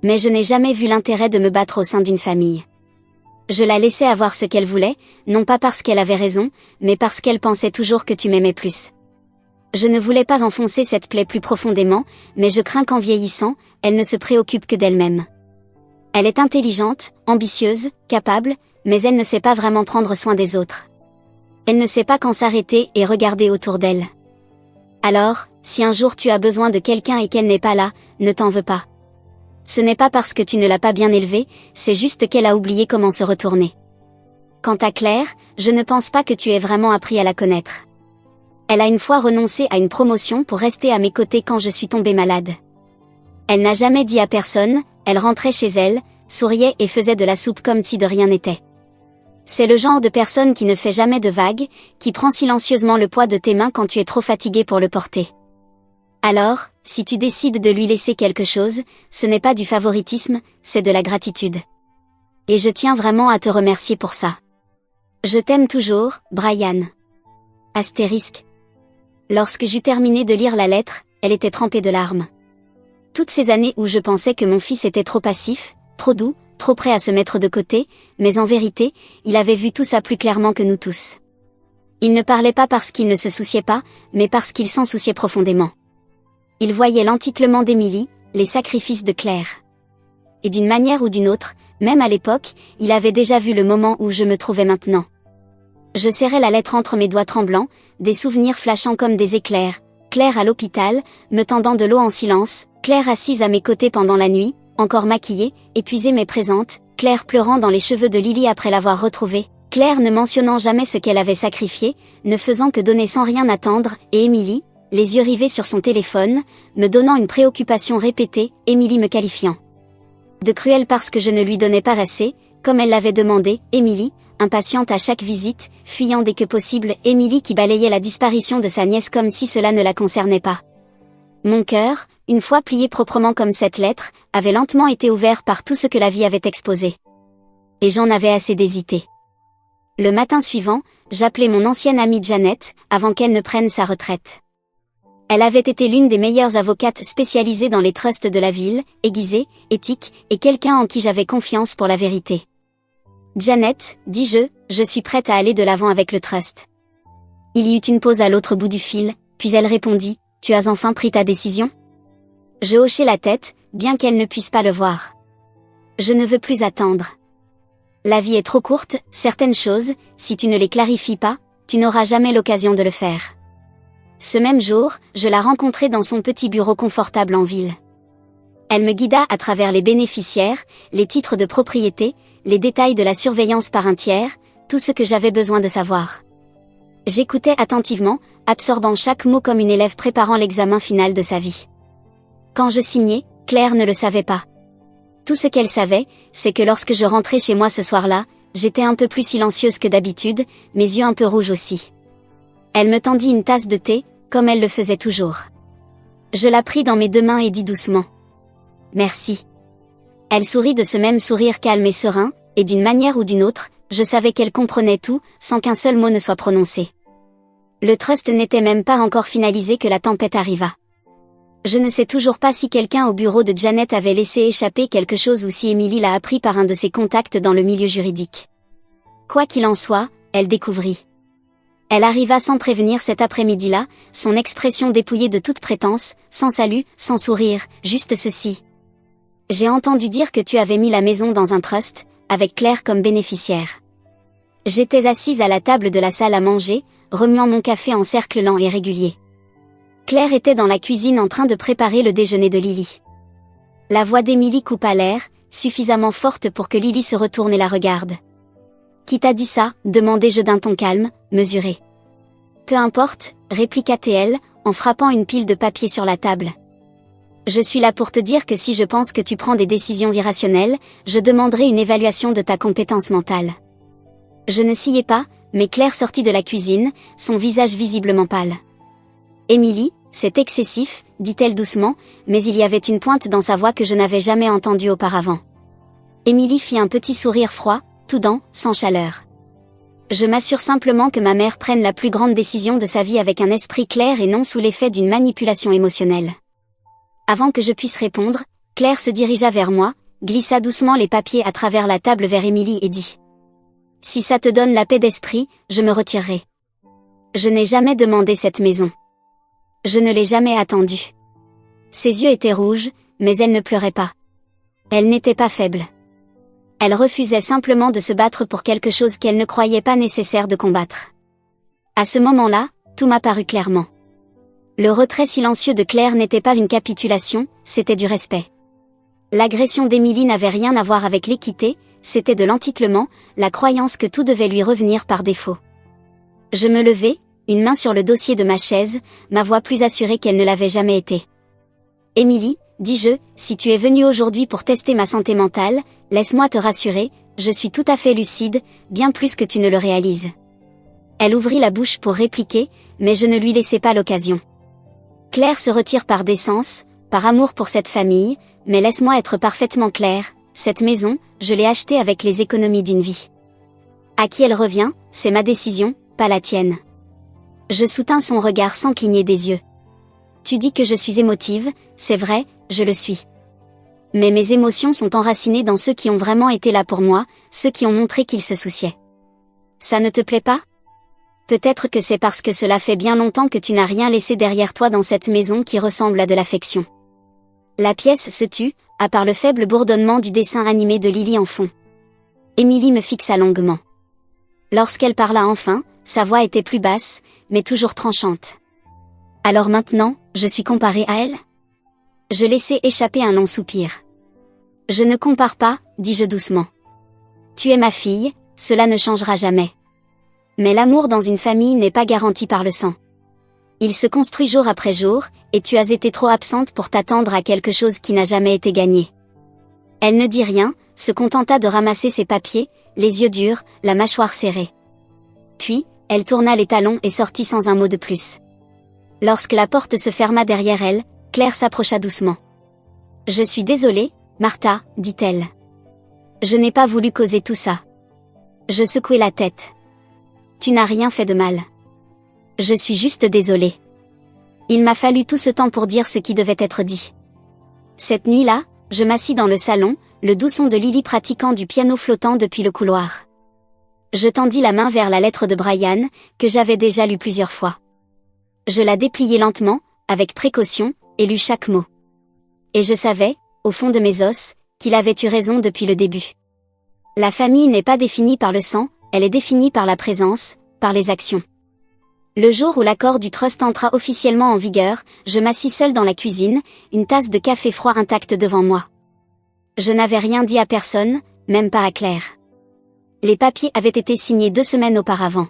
Mais je n'ai jamais vu l'intérêt de me battre au sein d'une famille. Je la laissais avoir ce qu'elle voulait, non pas parce qu'elle avait raison, mais parce qu'elle pensait toujours que tu m'aimais plus. Je ne voulais pas enfoncer cette plaie plus profondément, mais je crains qu'en vieillissant, elle ne se préoccupe que d'elle-même. Elle est intelligente, ambitieuse, capable, mais elle ne sait pas vraiment prendre soin des autres. Elle ne sait pas quand s'arrêter et regarder autour d'elle. Alors, si un jour tu as besoin de quelqu'un et qu'elle n'est pas là, ne t'en veux pas. Ce n'est pas parce que tu ne l'as pas bien élevée, c'est juste qu'elle a oublié comment se retourner. Quant à Claire, je ne pense pas que tu aies vraiment appris à la connaître. Elle a une fois renoncé à une promotion pour rester à mes côtés quand je suis tombée malade. Elle n'a jamais dit à personne, elle rentrait chez elle, souriait et faisait de la soupe comme si de rien n'était. C'est le genre de personne qui ne fait jamais de vagues, qui prend silencieusement le poids de tes mains quand tu es trop fatigué pour le porter. Alors, si tu décides de lui laisser quelque chose, ce n'est pas du favoritisme, c'est de la gratitude. Et je tiens vraiment à te remercier pour ça. Je t'aime toujours, Brian. Astérisque. Lorsque j'eus terminé de lire la lettre, elle était trempée de larmes. Toutes ces années où je pensais que mon fils était trop passif, trop doux, trop prêt à se mettre de côté, mais en vérité, il avait vu tout ça plus clairement que nous tous. Il ne parlait pas parce qu'il ne se souciait pas, mais parce qu'il s'en souciait profondément. Il voyait l'enticlement d'Emily, les sacrifices de Claire. Et d'une manière ou d'une autre, même à l'époque, il avait déjà vu le moment où je me trouvais maintenant. Je serrais la lettre entre mes doigts tremblants, des souvenirs flashant comme des éclairs. Claire à l'hôpital, me tendant de l'eau en silence, Claire assise à mes côtés pendant la nuit, encore maquillée, épuisée mais présente, Claire pleurant dans les cheveux de Lily après l'avoir retrouvée, Claire ne mentionnant jamais ce qu'elle avait sacrifié, ne faisant que donner sans rien attendre, et Emily, les yeux rivés sur son téléphone, me donnant une préoccupation répétée, Emily me qualifiant de cruelle parce que je ne lui donnais pas assez, comme elle l'avait demandé, Emily, impatiente à chaque visite, fuyant dès que possible, Emily qui balayait la disparition de sa nièce comme si cela ne la concernait pas. Mon cœur, une fois plié proprement comme cette lettre, avait lentement été ouvert par tout ce que la vie avait exposé. Et j'en avais assez d'hésiter. Le matin suivant, j'appelai mon ancienne amie Janet, avant qu'elle ne prenne sa retraite. Elle avait été l'une des meilleures avocates spécialisées dans les trusts de la ville, aiguisée, éthique, et quelqu'un en qui j'avais confiance pour la vérité. Janet, dis-je, je suis prête à aller de l'avant avec le trust. Il y eut une pause à l'autre bout du fil, puis elle répondit, tu as enfin pris ta décision? Je hochai la tête, bien qu'elle ne puisse pas le voir. Je ne veux plus attendre. La vie est trop courte, certaines choses, si tu ne les clarifies pas, tu n'auras jamais l'occasion de le faire. Ce même jour, je la rencontrai dans son petit bureau confortable en ville. Elle me guida à travers les bénéficiaires, les titres de propriété, les détails de la surveillance par un tiers, tout ce que j'avais besoin de savoir. J'écoutais attentivement, absorbant chaque mot comme une élève préparant l'examen final de sa vie. Quand je signais, Claire ne le savait pas. Tout ce qu'elle savait, c'est que lorsque je rentrais chez moi ce soir-là, j'étais un peu plus silencieuse que d'habitude, mes yeux un peu rouges aussi. Elle me tendit une tasse de thé, comme elle le faisait toujours. Je la pris dans mes deux mains et dis doucement. Merci. Elle sourit de ce même sourire calme et serein, et d'une manière ou d'une autre, je savais qu'elle comprenait tout, sans qu'un seul mot ne soit prononcé. Le trust n'était même pas encore finalisé que la tempête arriva. Je ne sais toujours pas si quelqu'un au bureau de Janet avait laissé échapper quelque chose ou si Emily l'a appris par un de ses contacts dans le milieu juridique. Quoi qu'il en soit, elle découvrit. Elle arriva sans prévenir cet après-midi-là, son expression dépouillée de toute prétense, sans salut, sans sourire, juste ceci. J'ai entendu dire que tu avais mis la maison dans un trust, avec Claire comme bénéficiaire. J'étais assise à la table de la salle à manger, remuant mon café en cercle lent et régulier. Claire était dans la cuisine en train de préparer le déjeuner de Lily. La voix d'Emily coupa l'air, suffisamment forte pour que Lily se retourne et la regarde. Qui t'a dit ça? Demandai-je d'un ton calme, mesuré. Peu importe, répliqua TL, en frappant une pile de papier sur la table. Je suis là pour te dire que si je pense que tu prends des décisions irrationnelles, je demanderai une évaluation de ta compétence mentale. Je ne sciais pas, mais Claire sortit de la cuisine, son visage visiblement pâle. Émilie, c'est excessif, dit-elle doucement, mais il y avait une pointe dans sa voix que je n'avais jamais entendue auparavant. Émilie fit un petit sourire froid, tout dents, sans chaleur. Je m'assure simplement que ma mère prenne la plus grande décision de sa vie avec un esprit clair et non sous l'effet d'une manipulation émotionnelle. Avant que je puisse répondre, Claire se dirigea vers moi, glissa doucement les papiers à travers la table vers Émilie et dit « Si ça te donne la paix d'esprit, je me retirerai. Je n'ai jamais demandé cette maison. Je ne l'ai jamais attendue. » Ses yeux étaient rouges, mais elle ne pleurait pas. Elle n'était pas faible. Elle refusait simplement de se battre pour quelque chose qu'elle ne croyait pas nécessaire de combattre. À ce moment-là, tout m'apparut clairement. Le retrait silencieux de Claire n'était pas une capitulation, c'était du respect. L'agression d'Émilie n'avait rien à voir avec l'équité, c'était de l'entitlement, la croyance que tout devait lui revenir par défaut. Je me levai, une main sur le dossier de ma chaise, ma voix plus assurée qu'elle ne l'avait jamais été. « Émilie, dis-je, si tu es venue aujourd'hui pour tester ma santé mentale, laisse-moi te rassurer, je suis tout à fait lucide, bien plus que tu ne le réalises. » Elle ouvrit la bouche pour répliquer, mais je ne lui laissai pas l'occasion. Claire se retire par décence, par amour pour cette famille, mais laisse-moi être parfaitement claire, cette maison, je l'ai achetée avec les économies d'une vie. À qui elle revient, c'est ma décision, pas la tienne. Je soutins son regard sans cligner des yeux. Tu dis que je suis émotive, c'est vrai, je le suis. Mais mes émotions sont enracinées dans ceux qui ont vraiment été là pour moi, ceux qui ont montré qu'ils se souciaient. Ça ne te plaît pas ? Peut-être que c'est parce que cela fait bien longtemps que tu n'as rien laissé derrière toi dans cette maison qui ressemble à de l'affection. La pièce se tut, à part le faible bourdonnement du dessin animé de Lily en fond. Émilie me fixa longuement. Lorsqu'elle parla enfin, sa voix était plus basse, mais toujours tranchante. Alors maintenant, je suis comparée à elle ? Je laissai échapper un long soupir. Je ne compare pas, dis-je doucement. Tu es ma fille, cela ne changera jamais. Mais l'amour dans une famille n'est pas garanti par le sang. Il se construit jour après jour, et tu as été trop absente pour t'attendre à quelque chose qui n'a jamais été gagné. Elle ne dit rien, se contenta de ramasser ses papiers, les yeux durs, la mâchoire serrée. Puis, elle tourna les talons et sortit sans un mot de plus. Lorsque la porte se ferma derrière elle, Claire s'approcha doucement. « Je suis désolée, Martha, dit-elle. Je n'ai pas voulu causer tout ça. » Je secouai la tête. « Tu n'as rien fait de mal. Je suis juste désolée. Il m'a fallu tout ce temps pour dire ce qui devait être dit. » Cette nuit-là, je m'assis dans le salon, le doux son de Lily pratiquant du piano flottant depuis le couloir. Je tendis la main vers la lettre de Brian, que j'avais déjà lue plusieurs fois. Je la dépliai lentement, avec précaution, et lus chaque mot. Et je savais, au fond de mes os, qu'il avait eu raison depuis le début. La famille n'est pas définie par le sang, elle est définie par la présence, par les actions. Le jour où l'accord du trust entra officiellement en vigueur, je m'assis seule dans la cuisine, une tasse de café froid intacte devant moi. Je n'avais rien dit à personne, même pas à Claire. Les papiers avaient été signés 2 semaines auparavant.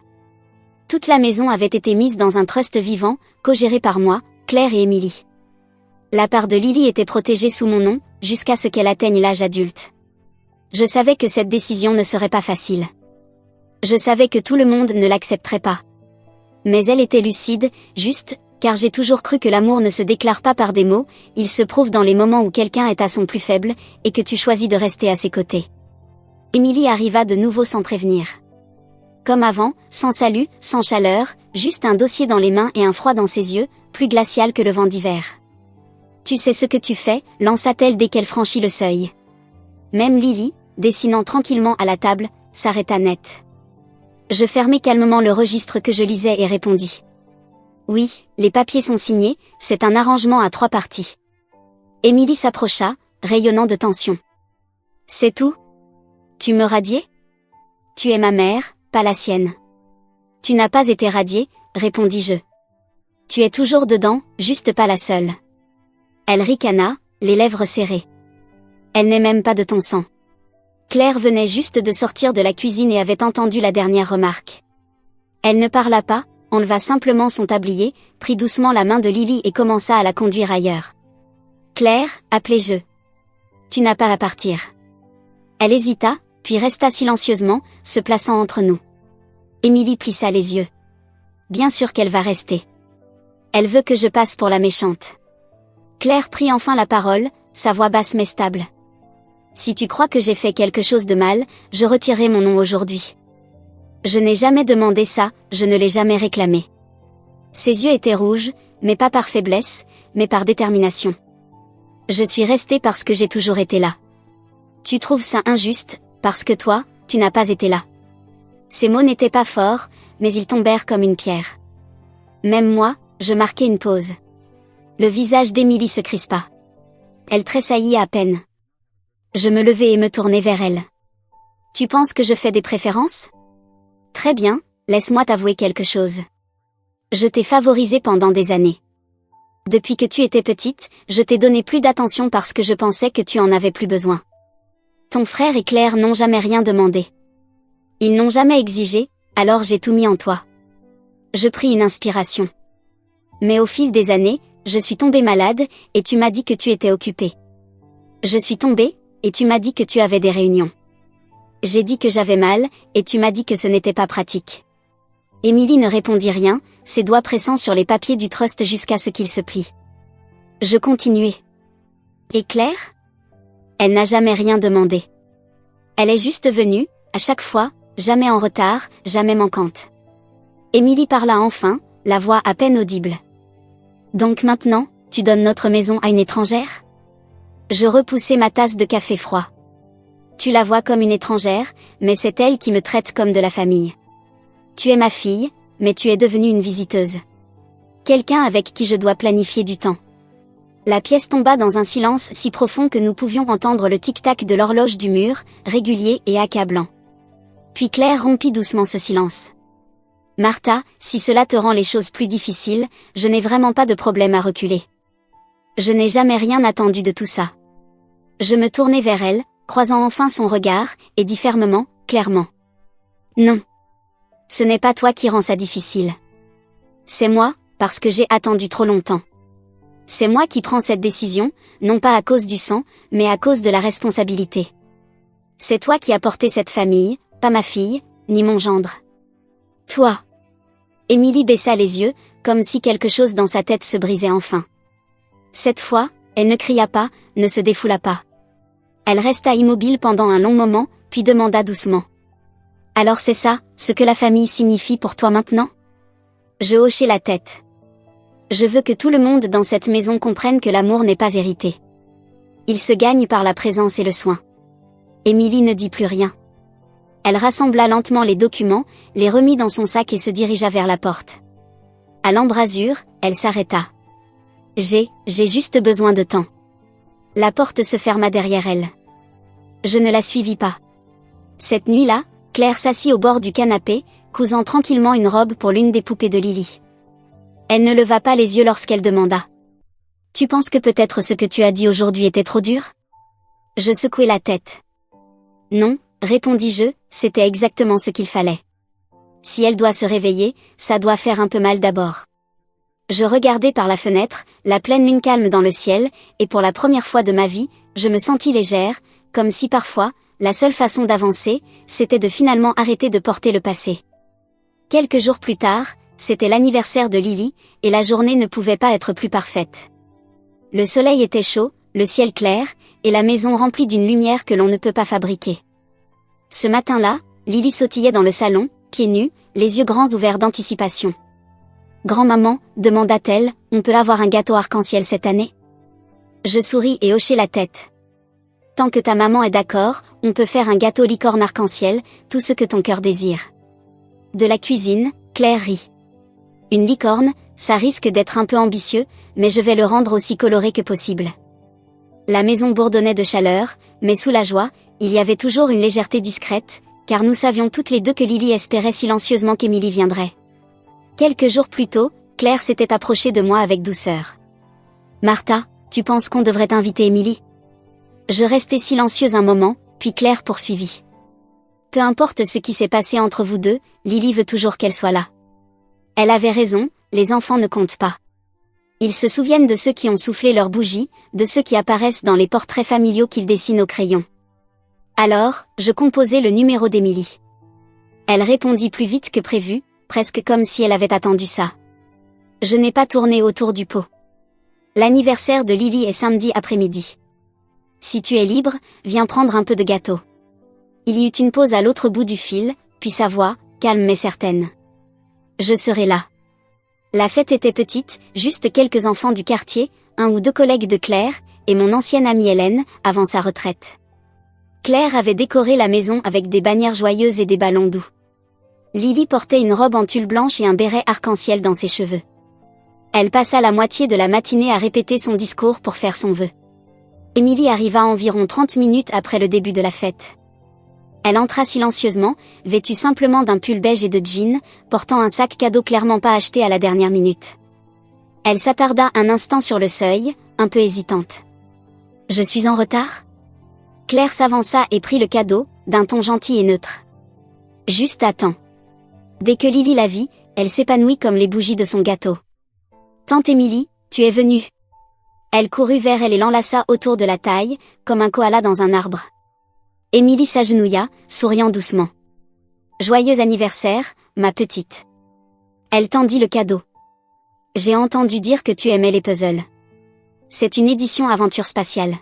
Toute la maison avait été mise dans un trust vivant, co-géré par moi, Claire et Émilie. La part de Lily était protégée sous mon nom, jusqu'à ce qu'elle atteigne l'âge adulte. Je savais que cette décision ne serait pas facile. Je savais que tout le monde ne l'accepterait pas. Mais elle était lucide, juste, car j'ai toujours cru que l'amour ne se déclare pas par des mots, il se prouve dans les moments où quelqu'un est à son plus faible, et que tu choisis de rester à ses côtés. Émilie arriva de nouveau sans prévenir. Comme avant, sans salut, sans chaleur, juste un dossier dans les mains et un froid dans ses yeux, plus glacial que le vent d'hiver. « Tu sais ce que tu fais » lança-t-elle dès qu'elle franchit le seuil. Même Lily, dessinant tranquillement à la table, s'arrêta net. Je fermai calmement le registre que je lisais et répondis. « Oui, les papiers sont signés, c'est un arrangement à 3 parties. » Émilie s'approcha, rayonnant de tension. « C'est tout ? Tu me radiais ? Tu es ma mère, pas la sienne. » « Tu n'as pas été radiée, répondis-je. Tu es toujours dedans, juste pas la seule. » Elle ricana, les lèvres serrées. Elle n'est même pas de ton sang. Claire venait juste de sortir de la cuisine et avait entendu la dernière remarque. Elle ne parla pas, enleva simplement son tablier, prit doucement la main de Lily et commença à la conduire ailleurs. « Claire, appelai-je. Tu n'as pas à partir. » Elle hésita, puis resta silencieusement, se plaçant entre nous. Émilie plissa les yeux. Bien sûr qu'elle va rester. Elle veut que je passe pour la méchante. Claire prit enfin la parole, sa voix basse mais stable. Si tu crois que j'ai fait quelque chose de mal, je retirerai mon nom aujourd'hui. Je n'ai jamais demandé ça, je ne l'ai jamais réclamé. Ses yeux étaient rouges, mais pas par faiblesse, mais par détermination. Je suis restée parce que j'ai toujours été là. Tu trouves ça injuste, parce que toi, tu n'as pas été là. Ces mots n'étaient pas forts, mais ils tombèrent comme une pierre. Même moi, je marquai une pause. Le visage d'Émilie se crispa. Elle tressaillit à peine. Je me levai et me tournai vers elle. Tu penses que je fais des préférences? Très bien, laisse-moi t'avouer quelque chose. Je t'ai favorisée pendant des années. Depuis que tu étais petite, je t'ai donné plus d'attention parce que je pensais que tu en avais plus besoin. Ton frère et Claire n'ont jamais rien demandé. Ils n'ont jamais exigé, alors j'ai tout mis en toi. Je pris une inspiration. Mais au fil des années, je suis tombée malade, et tu m'as dit que tu étais occupée. Je suis tombée, et tu m'as dit que tu avais des réunions. J'ai dit que j'avais mal, et tu m'as dit que ce n'était pas pratique. Émilie ne répondit rien, ses doigts pressant sur les papiers du trust jusqu'à ce qu'ils se plient. Je continuai. Et Claire? Elle n'a jamais rien demandé. Elle est juste venue, à chaque fois, jamais en retard, jamais manquante. Émilie parla enfin, la voix à peine audible. Donc maintenant, tu donnes notre maison à une étrangère? Je repoussai ma tasse de café froid. Tu la vois comme une étrangère, mais c'est elle qui me traite comme de la famille. Tu es ma fille, mais tu es devenue une visiteuse. Quelqu'un avec qui je dois planifier du temps. La pièce tomba dans un silence si profond que nous pouvions entendre le tic-tac de l'horloge du mur, régulier et accablant. Puis Claire rompit doucement ce silence. Martha, si cela te rend les choses plus difficiles, je n'ai vraiment pas de problème à reculer. Je n'ai jamais rien attendu de tout ça. Je me tournai vers elle, croisant enfin son regard, et dis fermement, clairement. Non. Ce n'est pas toi qui rends ça difficile. C'est moi, parce que j'ai attendu trop longtemps. C'est moi qui prends cette décision, non pas à cause du sang, mais à cause de la responsabilité. C'est toi qui as porté cette famille, pas ma fille, ni mon gendre. Toi. Émilie baissa les yeux, comme si quelque chose dans sa tête se brisait enfin. Cette fois, elle ne cria pas, ne se défoula pas. Elle resta immobile pendant un long moment, puis demanda doucement. Alors c'est ça, ce que la famille signifie pour toi maintenant? Je hochai la tête. Je veux que tout le monde dans cette maison comprenne que l'amour n'est pas hérité. Il se gagne par la présence et le soin. Émilie ne dit plus rien. Elle rassembla lentement les documents, les remit dans son sac et se dirigea vers la porte. À l'embrasure, elle s'arrêta. J'ai juste besoin de temps. La porte se ferma derrière elle. Je ne la suivis pas. Cette nuit-là, Claire s'assit au bord du canapé, cousant tranquillement une robe pour l'une des poupées de Lily. Elle ne leva pas les yeux lorsqu'elle demanda. « Tu penses que peut-être ce que tu as dit aujourd'hui était trop dur ?» Je secouai la tête. « Non, répondis-je, c'était exactement ce qu'il fallait. Si elle doit se réveiller, ça doit faire un peu mal d'abord. » Je regardai par la fenêtre, la pleine lune calme dans le ciel, et pour la première fois de ma vie, je me sentis légère, comme si parfois, la seule façon d'avancer, c'était de finalement arrêter de porter le passé. Quelques jours plus tard, c'était l'anniversaire de Lily, et la journée ne pouvait pas être plus parfaite. Le soleil était chaud, le ciel clair, et la maison remplie d'une lumière que l'on ne peut pas fabriquer. Ce matin-là, Lily sautillait dans le salon, pieds nus, les yeux grands ouverts d'anticipation. « Grand-maman, demanda-t-elle, on peut avoir un gâteau arc-en-ciel cette année ?» Je souris et hochai la tête. « Tant que ta maman est d'accord, on peut faire un gâteau licorne arc-en-ciel, tout ce que ton cœur désire. » De la cuisine, Claire rit. « Une licorne, ça risque d'être un peu ambitieux, mais je vais le rendre aussi coloré que possible. » La maison bourdonnait de chaleur, mais sous la joie, il y avait toujours une légèreté discrète, car nous savions toutes les deux que Lily espérait silencieusement qu'Émilie viendrait. Quelques jours plus tôt, Claire s'était approchée de moi avec douceur. « Martha, tu penses qu'on devrait inviter Émilie ?» Je restai silencieuse un moment, puis Claire poursuivit. « Peu importe ce qui s'est passé entre vous deux, Lily veut toujours qu'elle soit là. » Elle avait raison, les enfants ne comptent pas. Ils se souviennent de ceux qui ont soufflé leurs bougies, de ceux qui apparaissent dans les portraits familiaux qu'ils dessinent au crayon. Alors, je composai le numéro d'Émilie. Elle répondit plus vite que prévu, presque comme si elle avait attendu ça. Je n'ai pas tourné autour du pot. L'anniversaire de Lily est samedi après-midi. Si tu es libre, viens prendre un peu de gâteau. Il y eut une pause à l'autre bout du fil, puis sa voix, calme mais certaine. Je serai là. La fête était petite, juste quelques enfants du quartier, 1 ou 2 collègues de Claire, et mon ancienne amie Hélène, avant sa retraite. Claire avait décoré la maison avec des bannières joyeuses et des ballons doux. Lily portait une robe en tulle blanche et un béret arc-en-ciel dans ses cheveux. Elle passa la moitié de la matinée à répéter son discours pour faire son vœu. Émilie arriva environ 30 minutes après le début de la fête. Elle entra silencieusement, vêtue simplement d'un pull beige et de jeans, portant un sac cadeau clairement pas acheté à la dernière minute. Elle s'attarda un instant sur le seuil, un peu hésitante. « Je suis en retard ?» Claire s'avança et prit le cadeau, d'un ton gentil et neutre. « Juste à temps. » Dès que Lily la vit, elle s'épanouit comme les bougies de son gâteau. « Tante Émilie, tu es venue !» Elle courut vers elle et l'enlaça autour de la taille, comme un koala dans un arbre. Émilie s'agenouilla, souriant doucement. « Joyeux anniversaire, ma petite. » Elle tendit le cadeau. « J'ai entendu dire que tu aimais les puzzles. C'est une édition aventure spatiale. »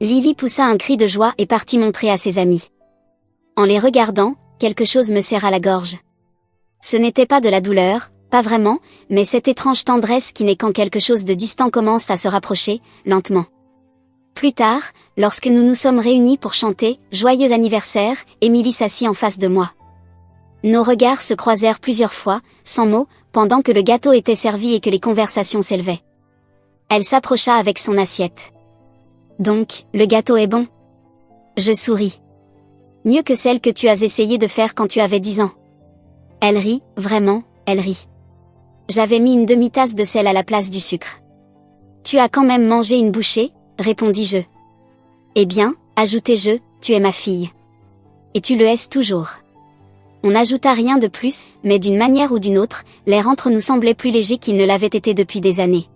Lily poussa un cri de joie et partit montrer à ses amis. En les regardant, quelque chose me serra la gorge. Ce n'était pas de la douleur, pas vraiment, mais cette étrange tendresse qui n'est quand quelque chose de distant commence à se rapprocher, lentement. Plus tard, lorsque nous nous sommes réunis pour chanter « Joyeux anniversaire », Émilie s'assit en face de moi. Nos regards se croisèrent plusieurs fois, sans mots, pendant que le gâteau était servi et que les conversations s'élevaient. Elle s'approcha avec son assiette. « Donc, le gâteau est bon ?» Je souris. « Mieux que celle que tu as essayé de faire quand tu avais 10 ans. » Elle rit, vraiment, elle rit. J'avais mis une demi-tasse de sel à la place du sucre. « Tu as quand même mangé une bouchée ?» répondis-je. « Eh bien, ajoutai-je, tu es ma fille. Et tu le es toujours. » On n'ajouta rien de plus, mais d'une manière ou d'une autre, l'air entre nous semblait plus léger qu'il ne l'avait été depuis des années.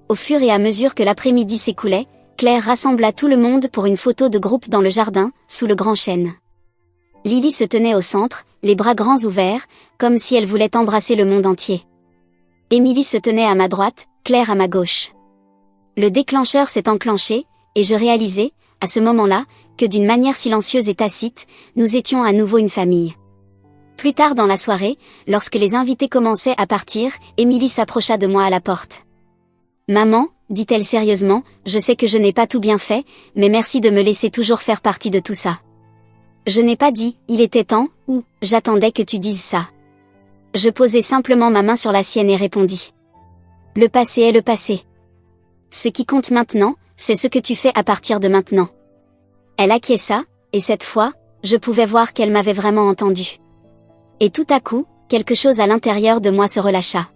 Au fur et à mesure que l'après-midi s'écoulait, Claire rassembla tout le monde pour une photo de groupe dans le jardin, sous le grand chêne. Lily se tenait au centre, les bras grands ouverts, comme si elle voulait embrasser le monde entier. Émilie se tenait à ma droite, Claire à ma gauche. Le déclencheur s'est enclenché, et je réalisai, à ce moment-là, que d'une manière silencieuse et tacite, nous étions à nouveau une famille. Plus tard dans la soirée, lorsque les invités commençaient à partir, Émilie s'approcha de moi à la porte. « Maman, dit-elle sérieusement, je sais que je n'ai pas tout bien fait, mais merci de me laisser toujours faire partie de tout ça. » Je n'ai pas dit « il était temps » ou « j'attendais que tu dises ça ». Je posai simplement ma main sur la sienne et répondis. « Le passé est le passé. Ce qui compte maintenant, c'est ce que tu fais à partir de maintenant. » Elle acquiesça, et cette fois, je pouvais voir qu'elle m'avait vraiment entendu. Et tout à coup, quelque chose à l'intérieur de moi se relâcha.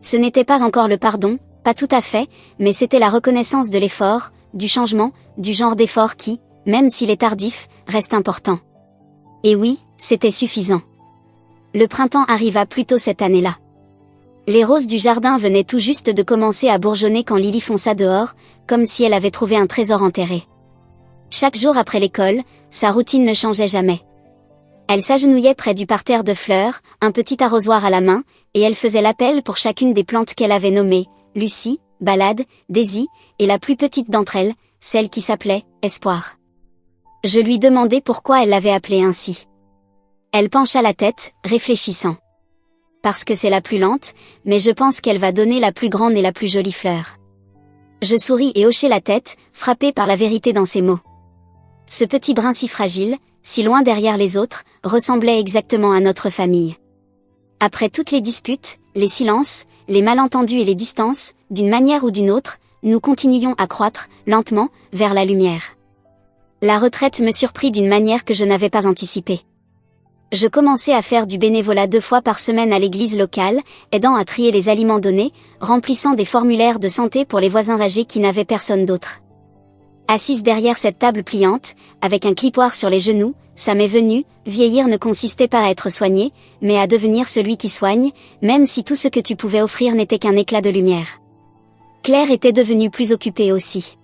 Ce n'était pas encore le pardon, pas tout à fait, mais c'était la reconnaissance de l'effort, du changement, du genre d'effort qui, même s'il est tardif, reste important. Et oui, c'était suffisant. Le printemps arriva plus tôt cette année-là. Les roses du jardin venaient tout juste de commencer à bourgeonner quand Lily fonça dehors, comme si elle avait trouvé un trésor enterré. Chaque jour après l'école, sa routine ne changeait jamais. Elle s'agenouillait près du parterre de fleurs, un petit arrosoir à la main, et elle faisait l'appel pour chacune des plantes qu'elle avait nommées, Lucie, Ballade, Daisy, et la plus petite d'entre elles, celle qui s'appelait Espoir. Je lui demandai pourquoi elle l'avait appelée ainsi. Elle pencha la tête, réfléchissant. Parce que c'est la plus lente, mais je pense qu'elle va donner la plus grande et la plus jolie fleur. Je souris et hochai la tête, frappée par la vérité dans ses mots. Ce petit brin si fragile, si loin derrière les autres, ressemblait exactement à notre famille. Après toutes les disputes, les silences, les malentendus et les distances, d'une manière ou d'une autre, nous continuions à croître, lentement, vers la lumière. La retraite me surprit d'une manière que je n'avais pas anticipée. Je commençai à faire du bénévolat 2 fois par semaine à l'église locale, aidant à trier les aliments donnés, remplissant des formulaires de santé pour les voisins âgés qui n'avaient personne d'autre. Assise derrière cette table pliante, avec un clipoir sur les genoux, ça m'est venu, vieillir ne consistait pas à être soigné, mais à devenir celui qui soigne, même si tout ce que tu pouvais offrir n'était qu'un éclat de lumière. Claire était devenue plus occupée aussi.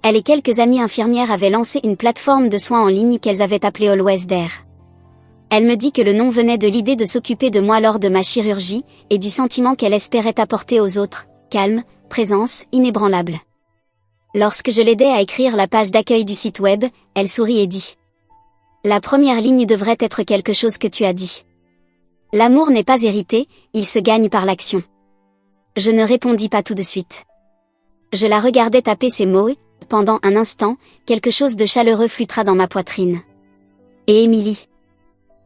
Elle et quelques amies infirmières avaient lancé une plateforme de soins en ligne qu'elles avaient appelée Always There. Elle me dit que le nom venait de l'idée de s'occuper de moi lors de ma chirurgie, et du sentiment qu'elle espérait apporter aux autres, calme, présence, inébranlable. Lorsque je l'aidais à écrire la page d'accueil du site web, elle sourit et dit: La première ligne devrait être quelque chose que tu as dit. L'amour n'est pas hérité, il se gagne par l'action. Je ne répondis pas tout de suite. Je la regardais taper ces mots et, pendant un instant, quelque chose de chaleureux flutra dans ma poitrine. Et Émilie?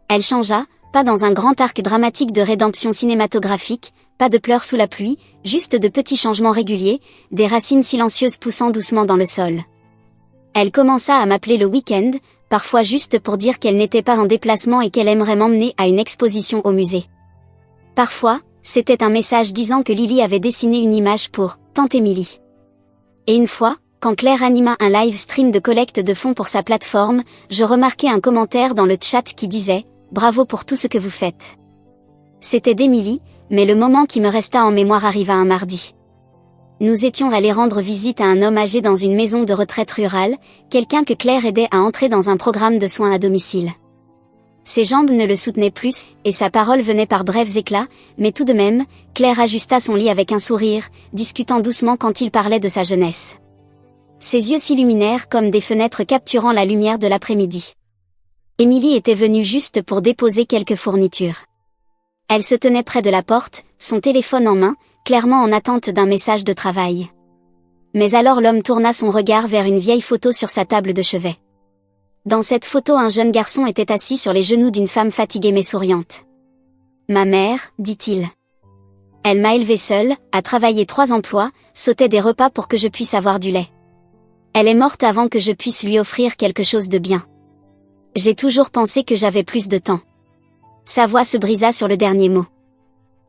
Elle changea, pas dans un grand arc dramatique de rédemption cinématographique, pas de pleurs sous la pluie, juste de petits changements réguliers, des racines silencieuses poussant doucement dans le sol. Elle commença à m'appeler le week-end, parfois juste pour dire qu'elle n'était pas en déplacement et qu'elle aimerait m'emmener à une exposition au musée. Parfois, c'était un message disant que Lily avait dessiné une image pour « Tante Émilie ». Et une fois, quand Claire anima un live stream de collecte de fonds pour sa plateforme, je remarquai un commentaire dans le chat qui disait « Bravo pour tout ce que vous faites ». C'était d'Émilie, mais le moment qui me resta en mémoire arriva un mardi. Nous étions allés rendre visite à un homme âgé dans une maison de retraite rurale, quelqu'un que Claire aidait à entrer dans un programme de soins à domicile. Ses jambes ne le soutenaient plus, et sa parole venait par brefs éclats, mais tout de même, Claire ajusta son lit avec un sourire, discutant doucement quand il parlait de sa jeunesse. Ses yeux s'illuminèrent comme des fenêtres capturant la lumière de l'après-midi. Émilie était venue juste pour déposer quelques fournitures. Elle se tenait près de la porte, son téléphone en main, clairement en attente d'un message de travail. Mais alors l'homme tourna son regard vers une vieille photo sur sa table de chevet. Dans cette photo, un jeune garçon était assis sur les genoux d'une femme fatiguée mais souriante. « Ma mère, dit-il. Elle m'a élevée seule, a travaillé 3 emplois, sautait des repas pour que je puisse avoir du lait. Elle est morte avant que je puisse lui offrir quelque chose de bien. J'ai toujours pensé que j'avais plus de temps. » Sa voix se brisa sur le dernier mot.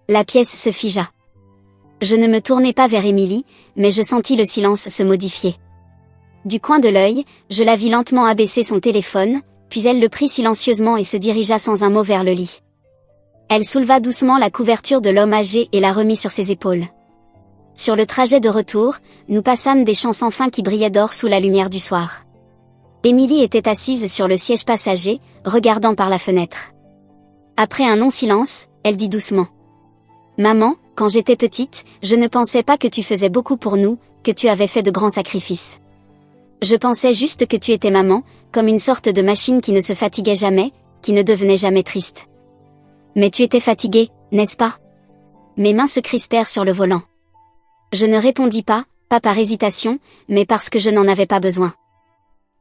La pièce se figea. Je ne me tournai pas vers Émilie, mais je sentis le silence se modifier. Du coin de l'œil, je la vis lentement abaisser son téléphone, puis elle le prit silencieusement et se dirigea sans un mot vers le lit. Elle souleva doucement la couverture de l'homme âgé et la remit sur ses épaules. Sur le trajet de retour, nous passâmes des champs sans fin qui brillaient d'or sous la lumière du soir. Émilie était assise sur le siège passager, regardant par la fenêtre. Après un long silence, elle dit doucement: « Maman, quand j'étais petite, je ne pensais pas que tu faisais beaucoup pour nous, que tu avais fait de grands sacrifices. Je pensais juste que tu étais maman, comme une sorte de machine qui ne se fatiguait jamais, qui ne devenait jamais triste. Mais tu étais fatiguée, n'est-ce pas ?» Mes mains se crispèrent sur le volant. Je ne répondis pas par hésitation, mais parce que je n'en avais pas besoin.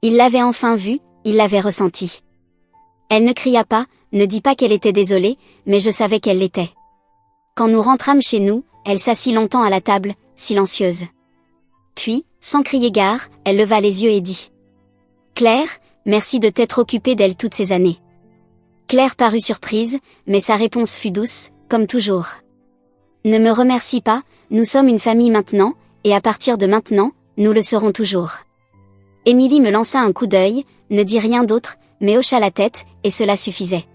Il l'avait enfin vue, il l'avait ressentie. Elle ne cria pas, ne dit pas qu'elle était désolée, mais je savais qu'elle l'était. Quand nous rentrâmes chez nous, elle s'assit longtemps à la table, silencieuse. Puis, sans crier gare, elle leva les yeux et dit: « Claire, merci de t'être occupée d'elle toutes ces années. » Claire parut surprise, mais sa réponse fut douce, comme toujours. « Ne me remercie pas, nous sommes une famille maintenant, et à partir de maintenant, nous le serons toujours. » Émilie me lança un coup d'œil, ne dit rien d'autre, mais hocha la tête, et cela suffisait.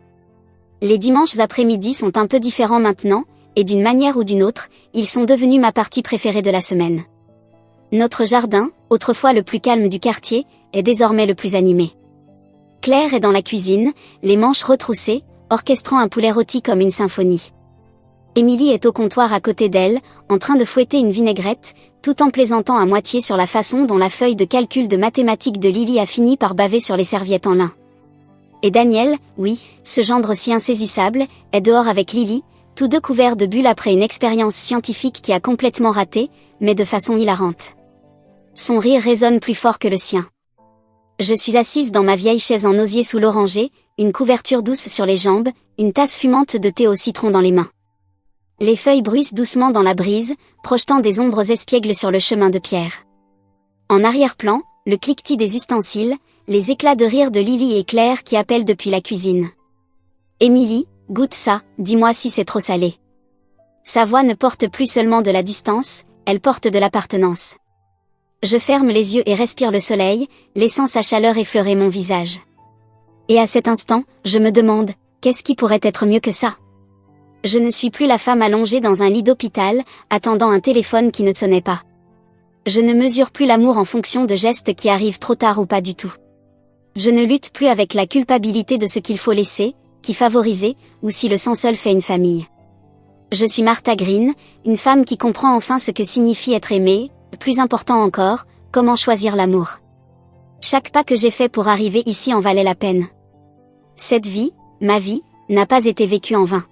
Les dimanches après-midi sont un peu différents maintenant, et d'une manière ou d'une autre, ils sont devenus ma partie préférée de la semaine. Notre jardin, autrefois le plus calme du quartier, est désormais le plus animé. Claire est dans la cuisine, les manches retroussées, orchestrant un poulet rôti comme une symphonie. Émilie est au comptoir à côté d'elle, en train de fouetter une vinaigrette, tout en plaisantant à moitié sur la façon dont la feuille de calcul de mathématiques de Lily a fini par baver sur les serviettes en lin. Et Daniel, oui, ce gendre si insaisissable, est dehors avec Lily, tous deux couverts de bulles après une expérience scientifique qui a complètement raté, mais de façon hilarante. Son rire résonne plus fort que le sien. Je suis assise dans ma vieille chaise en osier sous l'oranger, une couverture douce sur les jambes, une tasse fumante de thé au citron dans les mains. Les feuilles bruissent doucement dans la brise, projetant des ombres espiègles sur le chemin de pierre. En arrière-plan, le cliquetis des ustensiles, les éclats de rire de Lily et Claire qui appellent depuis la cuisine. « Émilie, goûte ça, dis-moi si c'est trop salé. » Sa voix ne porte plus seulement de la distance, elle porte de l'appartenance. Je ferme les yeux et respire le soleil, laissant sa chaleur effleurer mon visage. Et à cet instant, je me demande, qu'est-ce qui pourrait être mieux que ça? Je ne suis plus la femme allongée dans un lit d'hôpital, attendant un téléphone qui ne sonnait pas. Je ne mesure plus l'amour en fonction de gestes qui arrivent trop tard ou pas du tout. Je ne lutte plus avec la culpabilité de ce qu'il faut laisser, qui favoriser, ou si le sang seul fait une famille. Je suis Martha Green, une femme qui comprend enfin ce que signifie être aimée, plus important encore, comment choisir l'amour. Chaque pas que j'ai fait pour arriver ici en valait la peine. Cette vie, ma vie, n'a pas été vécue en vain.